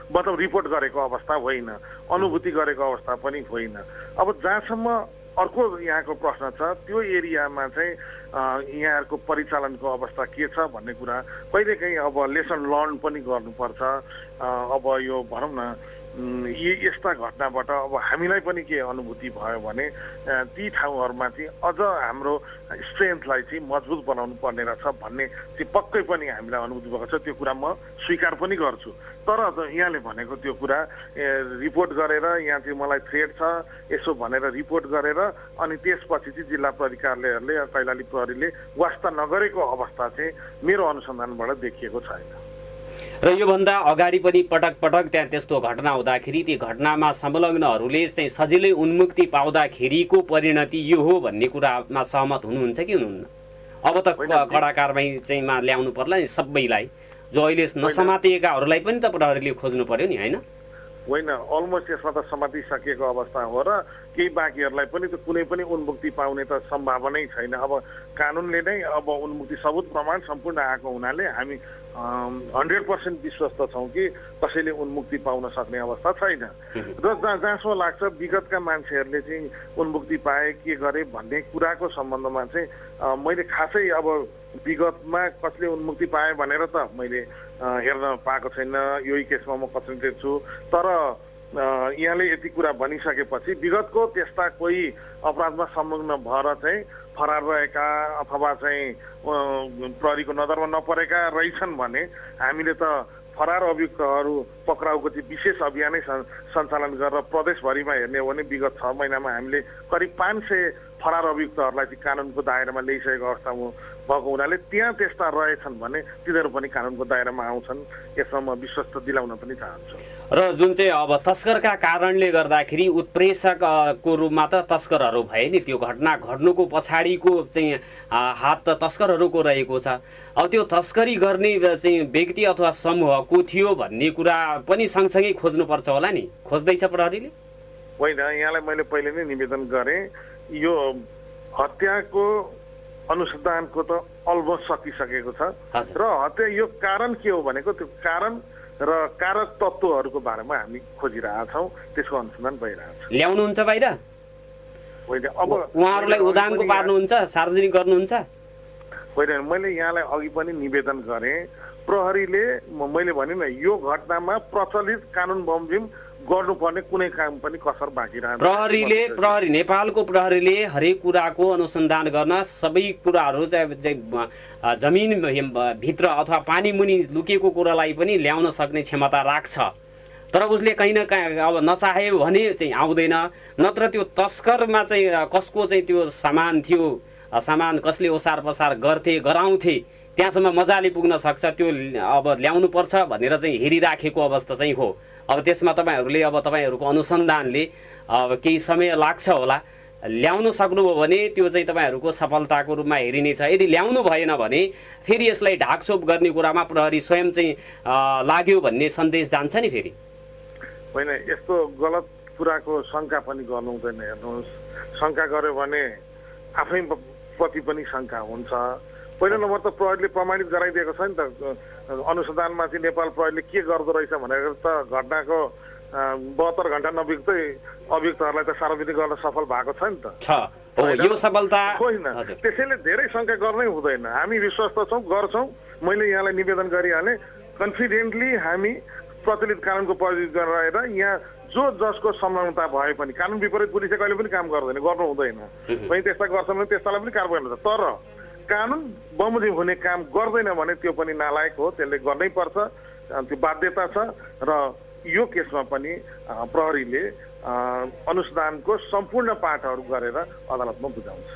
मतलब रिपोर्ट गरेको अवस्था होइन, अनुभूति गरेको अवस्था पनि होइन। अब जहाँसम्म अर्को यहाँको प्रश्न छ त्यो एरियामा चाहिँ यहाँहरूको परिचालनको अवस्था के छ भन्ने कुरा कहिलेकाहीँ अब लेसन लर्न पनि गर्नुपर्छ। अब यो भनौँ न यस्ता घटनाबाट अब हामीलाई पनि के अनुभूति भयो भने ती ठाउँहरूमा चाहिँ अझ हाम्रो स्ट्रेन्थलाई चाहिँ मजबुत बनाउनु पर्ने रहेछ भन्ने चाहिँ पक्कै पनि हामीलाई अनुभूति भएको छ। त्यो कुरा म स्वीकार पनि गर्छु। तर यहाँले भनेको त्यो कुरा रिपोर्ट गरेर यहाँ चाहिँ मलाई थ्रेट छ यसो भनेर रिपोर्ट गरेर अनि त्यसपछि चाहिँ जिल्ला प्रहरी कार्यालयहरूले कैलाली प्रहरीले वास्ता नगरेको अवस्था चाहिँ मेरो अनुसन्धानबाट देखिएको छैन। र योभन्दा अगाडि पनि पटक पटक त्यहाँ त्यस्तो घटना हुँदाखेरि ती घटनामा संलग्नहरूले चाहिँ सजिलै उन्मुक्ति पाउँदाखेरिको परिणति यो हो भन्ने कुरामा सहमत हुनुहुन्छ कि हुनुहुन्न? अब त कडा कारबाही चाहिँ ल्याउनु पर्ला नि सबैलाई, जो अहिले नसमातिएकाहरूलाई पनि त प्रहरीले खोज्नु पर्यो नि, होइन? होइन, अलमोस्ट यसमा त समातिसकेको अवस्था हो र केही बाँकीहरूलाई पनि त कुनै पनि उन्मुक्ति पाउने त सम्भावनै छैन। अब कानुनले नै अब उन्मुक्ति सबुत प्रमाण सम्पूर्ण आएको हुनाले हामी 100% विश्वस्त छौँ कि कसैले उन्मुक्ति पाउन सक्ने अवस्था छैन। र जहाँसम्म लाग्छ विगतका मान्छेहरूले चाहिँ उन्मुक्ति पाए के गरे भन्ने कुराको सम्बन्धमा चाहिँ मैले खासै अब विगतमा कसले उन्मुक्ति पाए भनेर त मैले हेर्न पाएको छैन। यही केसमा म कन्सन्ट्रेट छु। तर यहाँले यति कुरा भनिसकेपछि विगतको त्यस्ता कोही अपराधमा संलग्न भएर चाहिँ फरार रहेका अथवा चाहिँ प्रहरीको नजरमा नपरेका रहेछन् भने हामीले त फरार अभियुक्तहरू पक्राउको चाहिँ विशेष अभियानै सञ्चालन गरेर प्रदेशभरिमा हेर्ने हो भने विगत 6 महिनामा हामीले करिब 500 फरार अभियुक्तहरूलाई चाहिँ कानुनको दायरामा ल्याइसकेको अवस्था भएको हुनाले त्यहाँ त्यस्ता रहेछन् भने तिनीहरू पनि कानुनको दायरामा आउँछन्। यसमा म विश्वस्त दिलाउन पनि चाहन्छु। र जुन चाहिँ अब तस्करका कारणले गर्दाखेरि उत्प्रेषकको रूपमा त तस्करहरू भए नि, त्यो घटना घट्नुको पछाडिको चाहिँ हात त तस्करहरूको रहेको छ। अब त्यो तस्करी गर्ने चाहिँ व्यक्ति अथवा समूह को थियो भन्ने कुरा पनि सँगसँगै खोज्नुपर्छ होला नि, खोज्दैछ प्रहरीले? होइन, यहाँलाई मैले पहिले नै निवेदन गरेँ, यो हत्याको अनुसन्धानको त अलमोस्ट सकिसकेको छ र हत्या यो कारण के हो भनेको त्यो कारण र कारक तत्त्वहरूको बारेमा हामी खोजिरहेछौँ, त्यसको अनुसन्धान भइरहेछ। ल्याउनुहुन्छ बाहिर? होइन, अब उहाँहरूलाई उदानको पार्नुहुन्छ, सार्वजनिक गर्नुहुन्छ? होइन, मैले यहाँलाई अघि पनि निवेदन गरेँ, प्रहरीले मैले भने न यो घटनामा प्रचलित कानुन बमोजिम गर्नुपर्ने कुनै काम पनि कसर बाँकी रहेन। प्रहरी नेपालको प्रहरीले हरेक कुराको अनुसन्धान गर्न सबै कुराहरू चाहिँ जमिन भित्र अथवा पानी मुनि लुकेको कुरालाई पनि ल्याउन सक्ने क्षमता राख्छ। तर उसले कहीँ न कहीँ अब नचाह्यो भने चाहिँ आउँदैन, नत्र त्यो तस्करमा चाहिँ कसको चाहिँ त्यो सामान थियो, सामान कसले ओसार पसार गराउँथे त्यहाँसम्म मजाले पुग्न सक्छ, त्यो अब ल्याउनु पर्छ भनेर चाहिँ हेरिराखेको अवस्था चाहिँ हो। अब त्यसमा तपाईँहरूले अब तपाईँहरूको अनुसन्धानले अब केही समय लाग्छ होला, ल्याउनु सक्नुभयो भने त्यो चाहिँ तपाईँहरूको सफलताको रूपमा हेरिनेछ। यदि ल्याउनु भएन भने फेरि यसलाई ढाकछोप गर्ने कुरामा प्रहरी स्वयं चाहिँ लाग्यो भन्ने सन्देश जान्छ नि फेरि। होइन, यस्तो गलत कुराको शङ्का पनि गर्नु हुँदैन। हेर्नुहोस्, शङ्का गऱ्यो भने आफै प्रति पनि शङ्का हुन्छ। पहिलो नम्बर त प्रहरीले प्रमाणित गराइदिएको छ नि त, अनुसन्धानमा चाहिँ नेपाल प्रहरीले के गर्दो रहेछ भनेर त घटनाको 72 घण्टा नबित्दै अभियुक्तहरूलाई त सार्वजनिक गर्न सफल भएको छ नि त। यो सफलता होइन, त्यसैले धेरै शङ्का गर्नै हुँदैन। हामी विश्वस्त छौँ, गर्छौँ। मैले यहाँलाई निवेदन गरिहालेँ, कन्फिडेन्टली हामी प्रचलित कानुनको परिधि रहेर यहाँ जो जसको संलग्नता भए पनि कानुन विपरीत पुलिसले कहिले पनि काम गर्दैन, गर्नु हुँदैन। कहीँ त्यस्ता गर्छ भने त्यस्तालाई पनि कारबाही हुन्छ। तर कानुन बमोजिम हुने काम गर्दैन भने त्यो पनि नालायक हो, त्यसले गर्नै पर्छ, त्यो बाध्यता छ। र यो केसमा पनि प्रहरीले अनुसन्धानको सम्पूर्ण पाठहरू गरेर अदालतमा बुझाउँछ।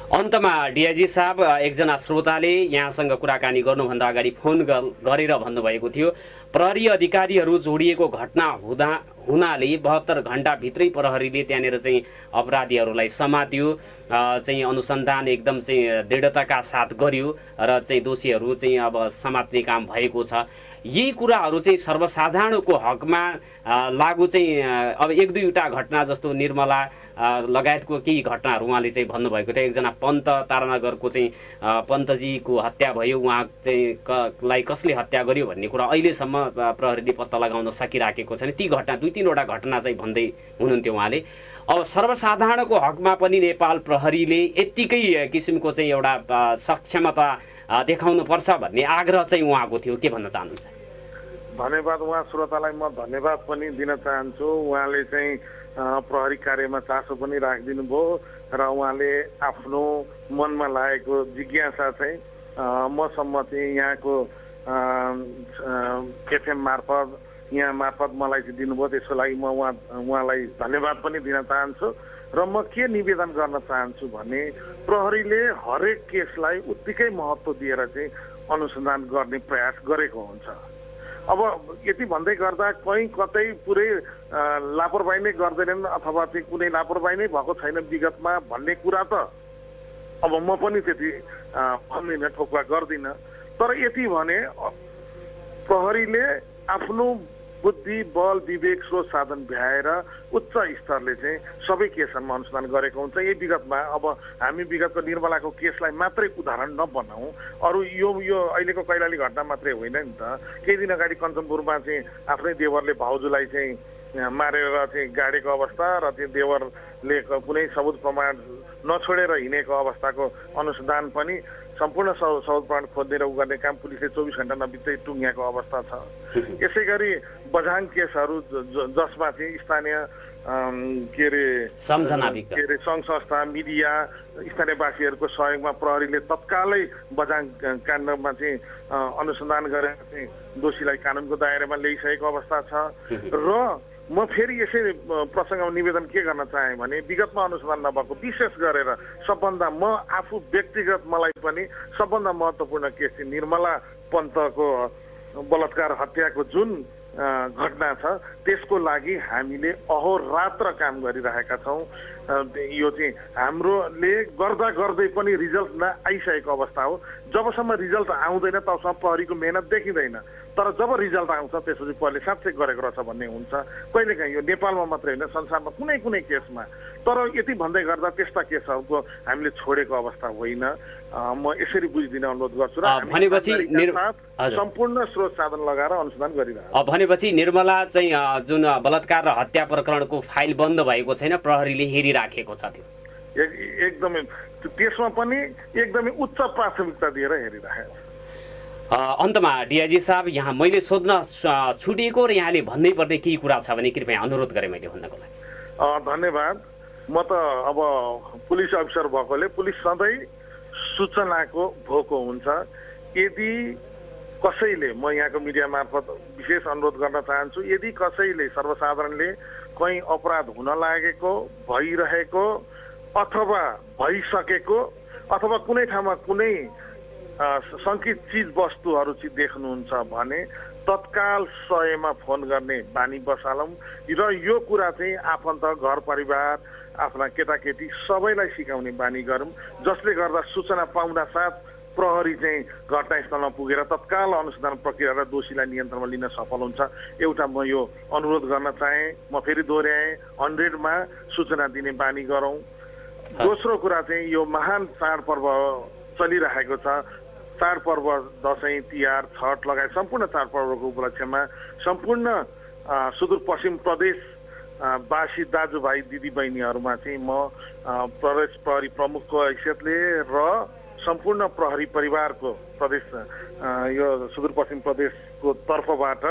अन्तमा डिआइजी साहब, एकजना श्रोताले यहाँसँग कुराकानी गर्नुभन्दा अगाडि फोन गरेर भन्नुभएको थियो प्रहरी अधिकारीहरू जोडिएको घटना हुनाले 72 घण्टाभित्रै प्रहरीले त्यहाँनिर चाहिँ अपराधीहरूलाई समात्यो, चाहिँ अनुसन्धान एकदम चाहिँ दृढताका साथ गर्यो र चाहिँ दोषीहरू चाहिँ अब समात्ने काम भएको छ। यी कुराहरू चाहिँ सर्वसाधारणको हकमा लागू चाहिँ अब 1-2वटा घटना जस्तो निर्मला लगायतको केही घटनाहरू उहाँले चाहिँ भन्नुभएको थियो। एकजना पन्त तारानगरको चाहिँ पन्तजीको हत्या भयो, उहाँ चाहिँ लाई कसले हत्या गर्यो भन्ने कुरा अहिलेसम्म प्रहरीले पत्ता लगाउन सकिराखेको छैन। ती घटना 2-3वटा घटना चाहिँ भन्दै हुनुहुन्थ्यो उहाँले। अब सर्वसाधारणको हकमा पनि नेपाल प्रहरीले यत्तिकै किसिमको चाहिँ एउटा सक्षमता देखाउनुपर्छ भन्ने आग्रह चाहिँ उहाँको थियो। के भन्न चाहनुहुन्छ? धन्यवाद। उहाँ श्रोतालाई म धन्यवाद पनि दिन चाहन्छु। उहाँले चाहिँ प्रहरी कार्यमा चासो पनि राखिदिनु भयो र उहाँले आफ्नो मनमा लागेको जिज्ञासा चाहिँ मसम्म चाहिँ यहाँको एफएम मार्फत यहाँ मार्फत मलाई चाहिँ दिनुभयो। त्यसको लागि म उहाँलाई धन्यवाद पनि दिन चाहन्छु। र म के निवेदन गर्न चाहन्छु भने प्रहरीले हरेक केसलाई उत्तिकै महत्त्व दिएर चाहिँ अनुसन्धान गर्ने प्रयास गरेको हुन्छ। अब यति भन्दै गर्दा कहीँ कतै पुरै लापरवाही नै गर्दैनन् अथवा चाहिँ कुनै लापरवाही नै भएको छैन विगतमा भन्ने कुरा त अब म पनि त्यति भन्दिनँ, ठोक्वा गर्दिनँ। तर यति भने प्रहरीले आफ्नो बुद्धि बल विवेक स्रोत साधन भ्याएर उच्च स्तरले चाहिँ सबै केसहरूमा अनुसन्धान गरेको हुन्छ। यही विगतमा अब हामी विगतको निर्मलाको केसलाई मात्रै उदाहरण नबनाऊ, अरू यो अहिलेको कैलाली घटना मात्रै होइन नि त। केही दिन अगाडि कञ्चनपुरमा चाहिँ आफ्नै देवरले भाउजूलाई चाहिँ मारेर चाहिँ गाडेको अवस्था र त्यो देवरले कुनै सबुत प्रमाण नछोडेर हिँडेको अवस्थाको अनुसन्धान पनि सम्पूर्ण सबुत प्रमाण खोज्ने र उ गर्ने काम पुलिसले 24 घण्टा नबित्दै टुङ्ग्याएको अवस्था छ। यसै गरी बझाङ केसहरू जसमा चाहिँ स्थानीय के अरे सङ्घ संस्था मिडिया स्थानीयवासीहरूको सहयोगमा प्रहरीले तत्कालै बझाङ काण्डमा चाहिँ अनुसन्धान गरेर चाहिँ दोषीलाई कानुनको दायरामा ल्याइसकेको अवस्था छ। र म फेरि यसै प्रसङ्गमा निवेदन के गर्न चाहेँ भने विगतमा अनुसन्धान नभएको विशेष गरेर सबभन्दा म आफू व्यक्तिगत मलाई पनि सबभन्दा महत्त्वपूर्ण केस चाहिँ निर्मला पन्तको बलात्कार हत्याको जुन घटना छ त्यसको लागि हामीले अहोरात्र काम गरिरहेका छौँ। यो चाहिँ हाम्रोले गर्दा गर्दै पनि रिजल्ट नआइसकेको अवस्था हो। जबसम्म रिजल्ट आउँदैन तबसम्म प्रहरीको मेहनत देखिँदैन, तर जब रिजल्ट आउँछ त्यसपछि प्रहरीले साँच्चै गरेको रहेछ भन्ने हुन्छ। कहिलेकाहीँ यो नेपालमा मात्रै होइन संसारमा कुनै कुनै केसमा। तर यति भन्दै गर्दा त्यस्ता केसहरूको हामीले छोडेको अवस्था होइन। म यसरी बुझिदिन अनुरोध गर्छु र भनेपछि सम्पूर्ण स्रोत साधन लगाएर अनुसन्धान गरिरहेको। भनेपछि निर्मला चाहिँ जुन बलात्कार र हत्या प्रकरणको फाइल बन्द भएको छैन, प्रहरीले हेरिराखेको छ। त्यो एकदमै त्यसमा पनि एकदमै उच्च प्राथमिकता दिएर हेरिरहेको छ। अन्तमा डिआइजी साहब, यहाँ मैले सोध्न छुटेको र यहाँले भन्नै पर्ने केही कुरा छ भने कृपया अनुरोध गरेँ मैले भन्नको लागि। धन्यवाद। म त अब पुलिस अफिसर भएकोले पुलिस सधैँ सूचनाको भोको हुन्छ। यदि कसैले, म यहाँको मिडिया मार्फत विशेष अनुरोध गर्न चाहन्छु, यदि कसैले सर्वसाधारणले कहीँ अपराध हुन लागेको, भइरहेको अथवा भइसकेको अथवा कुनै ठाउँमा कुनै सङ्कित चिज वस्तुहरू चाहिँ देख्नुहुन्छ भने तत्काल 100मा फोन गर्ने बानी बसालौँ र यो कुरा चाहिँ आफन्त घर परिवार आफ्ना केटाकेटी सबैलाई सिकाउने बानी गरौँ, जसले गर्दा सूचना पाउन साथ प्रहरी चाहिँ घटनास्थलमा पुगेर तत्काल अनुसन्धान प्रक्रिया र दोषीलाई नियन्त्रणमा लिन सफल हुन्छ। एउटा म यो अनुरोध गर्न चाहेँ। म फेरि दोहोऱ्याएँ, 100मा सूचना दिने बानी गरौँ। दोस्रो कुरा चाहिँ यो महान चाडपर्व चलिरहेको छ। चाडपर्व दसैँ तिहार छठ लगायत सम्पूर्ण चाडपर्वको उपलक्ष्यमा सम्पूर्ण सुदूरपश्चिम प्रदेश वासी दाजुभाइ दिदीबहिनीहरूमा चाहिँ म प्रदेश प्रहरी प्रमुखको हैसियतले र सम्पूर्ण प्रहरी परिवारको प्रदेश यो सुदूरपश्चिम प्रदेशको तर्फबाट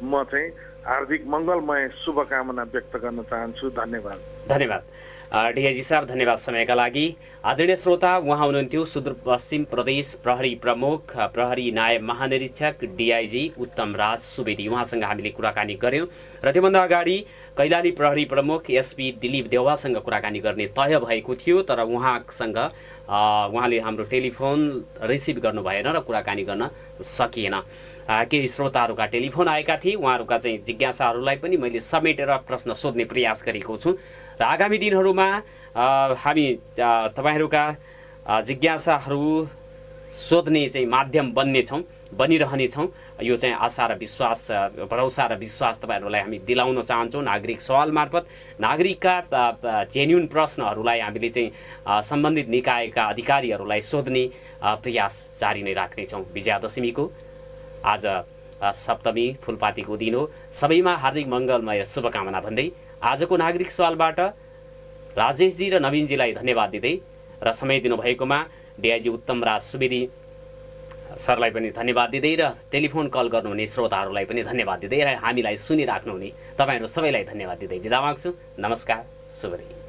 म चाहिँ हार्दिक मङ्गलमय शुभकामना व्यक्त गर्न चाहन्छु। धन्यवाद। धन्यवाद डिआइजी साहब, धन्यवाद समयका लागि। आदरणीय श्रोता, उहाँ हुनुहुन्थ्यो सुदूरपश्चिम प्रदेश प्रहरी प्रमुख प्रहरी नायब महानिरीक्षक डिआइजी उत्तम राज सुवेदी। उहाँसँग हामीले कुराकानी गऱ्यौँ र त्योभन्दा अगाडि कैलाली प्रहरी प्रमुख एसपी दिलीप देउवासँग कुराकानी गर्ने तय भएको थियो, तर उहाँले हाम्रो टेलिफोन रिसिभ गर्नु भएन र कुराकानी गर्न सकिएन। केही श्रोताहरूका टेलिफोन आएका थिए, उहाँहरूका चाहिँ जिज्ञासाहरूलाई पनि मैले समेटेर प्रश्न सोध्ने प्रयास गरेको छु र आगामी दिनहरूमा हामी तपाईँहरूका जिज्ञासाहरू सोध्ने चाहिँ माध्यम बनिरहनेछौँ। यो चाहिँ आशा र विश्वास, भरोसा र विश्वास तपाईँहरूलाई हामी दिलाउन चाहन्छौँ। नागरिक सवाल मार्फत नागरिकका जेन्युन प्रश्नहरूलाई हामीले चाहिँ सम्बन्धित निकायका अधिकारीहरूलाई सोध्ने प्रयास जारी नै राख्नेछौँ। विजयादशमीको आज सप्तमी फुलपातीको दिन हो। सबैमा हार्दिक मङ्गलमय शुभकामना भन्दै आजको नागरिक सवालबाट राजेशजी र नवीनजीलाई धन्यवाद दिँदै र समय दिनुभएकोमा डिआइजी उत्तम राज सुवेदी सरलाई पनि धन्यवाद दिँदै र टेलिफोन कल गर्नुहुने श्रोताहरूलाई पनि धन्यवाद दिँदै र हामीलाई सुनिराख्नुहुने तपाईँहरू सबैलाई धन्यवाद दिँदै बिदा माग्छु। नमस्कार, शुभ दिन।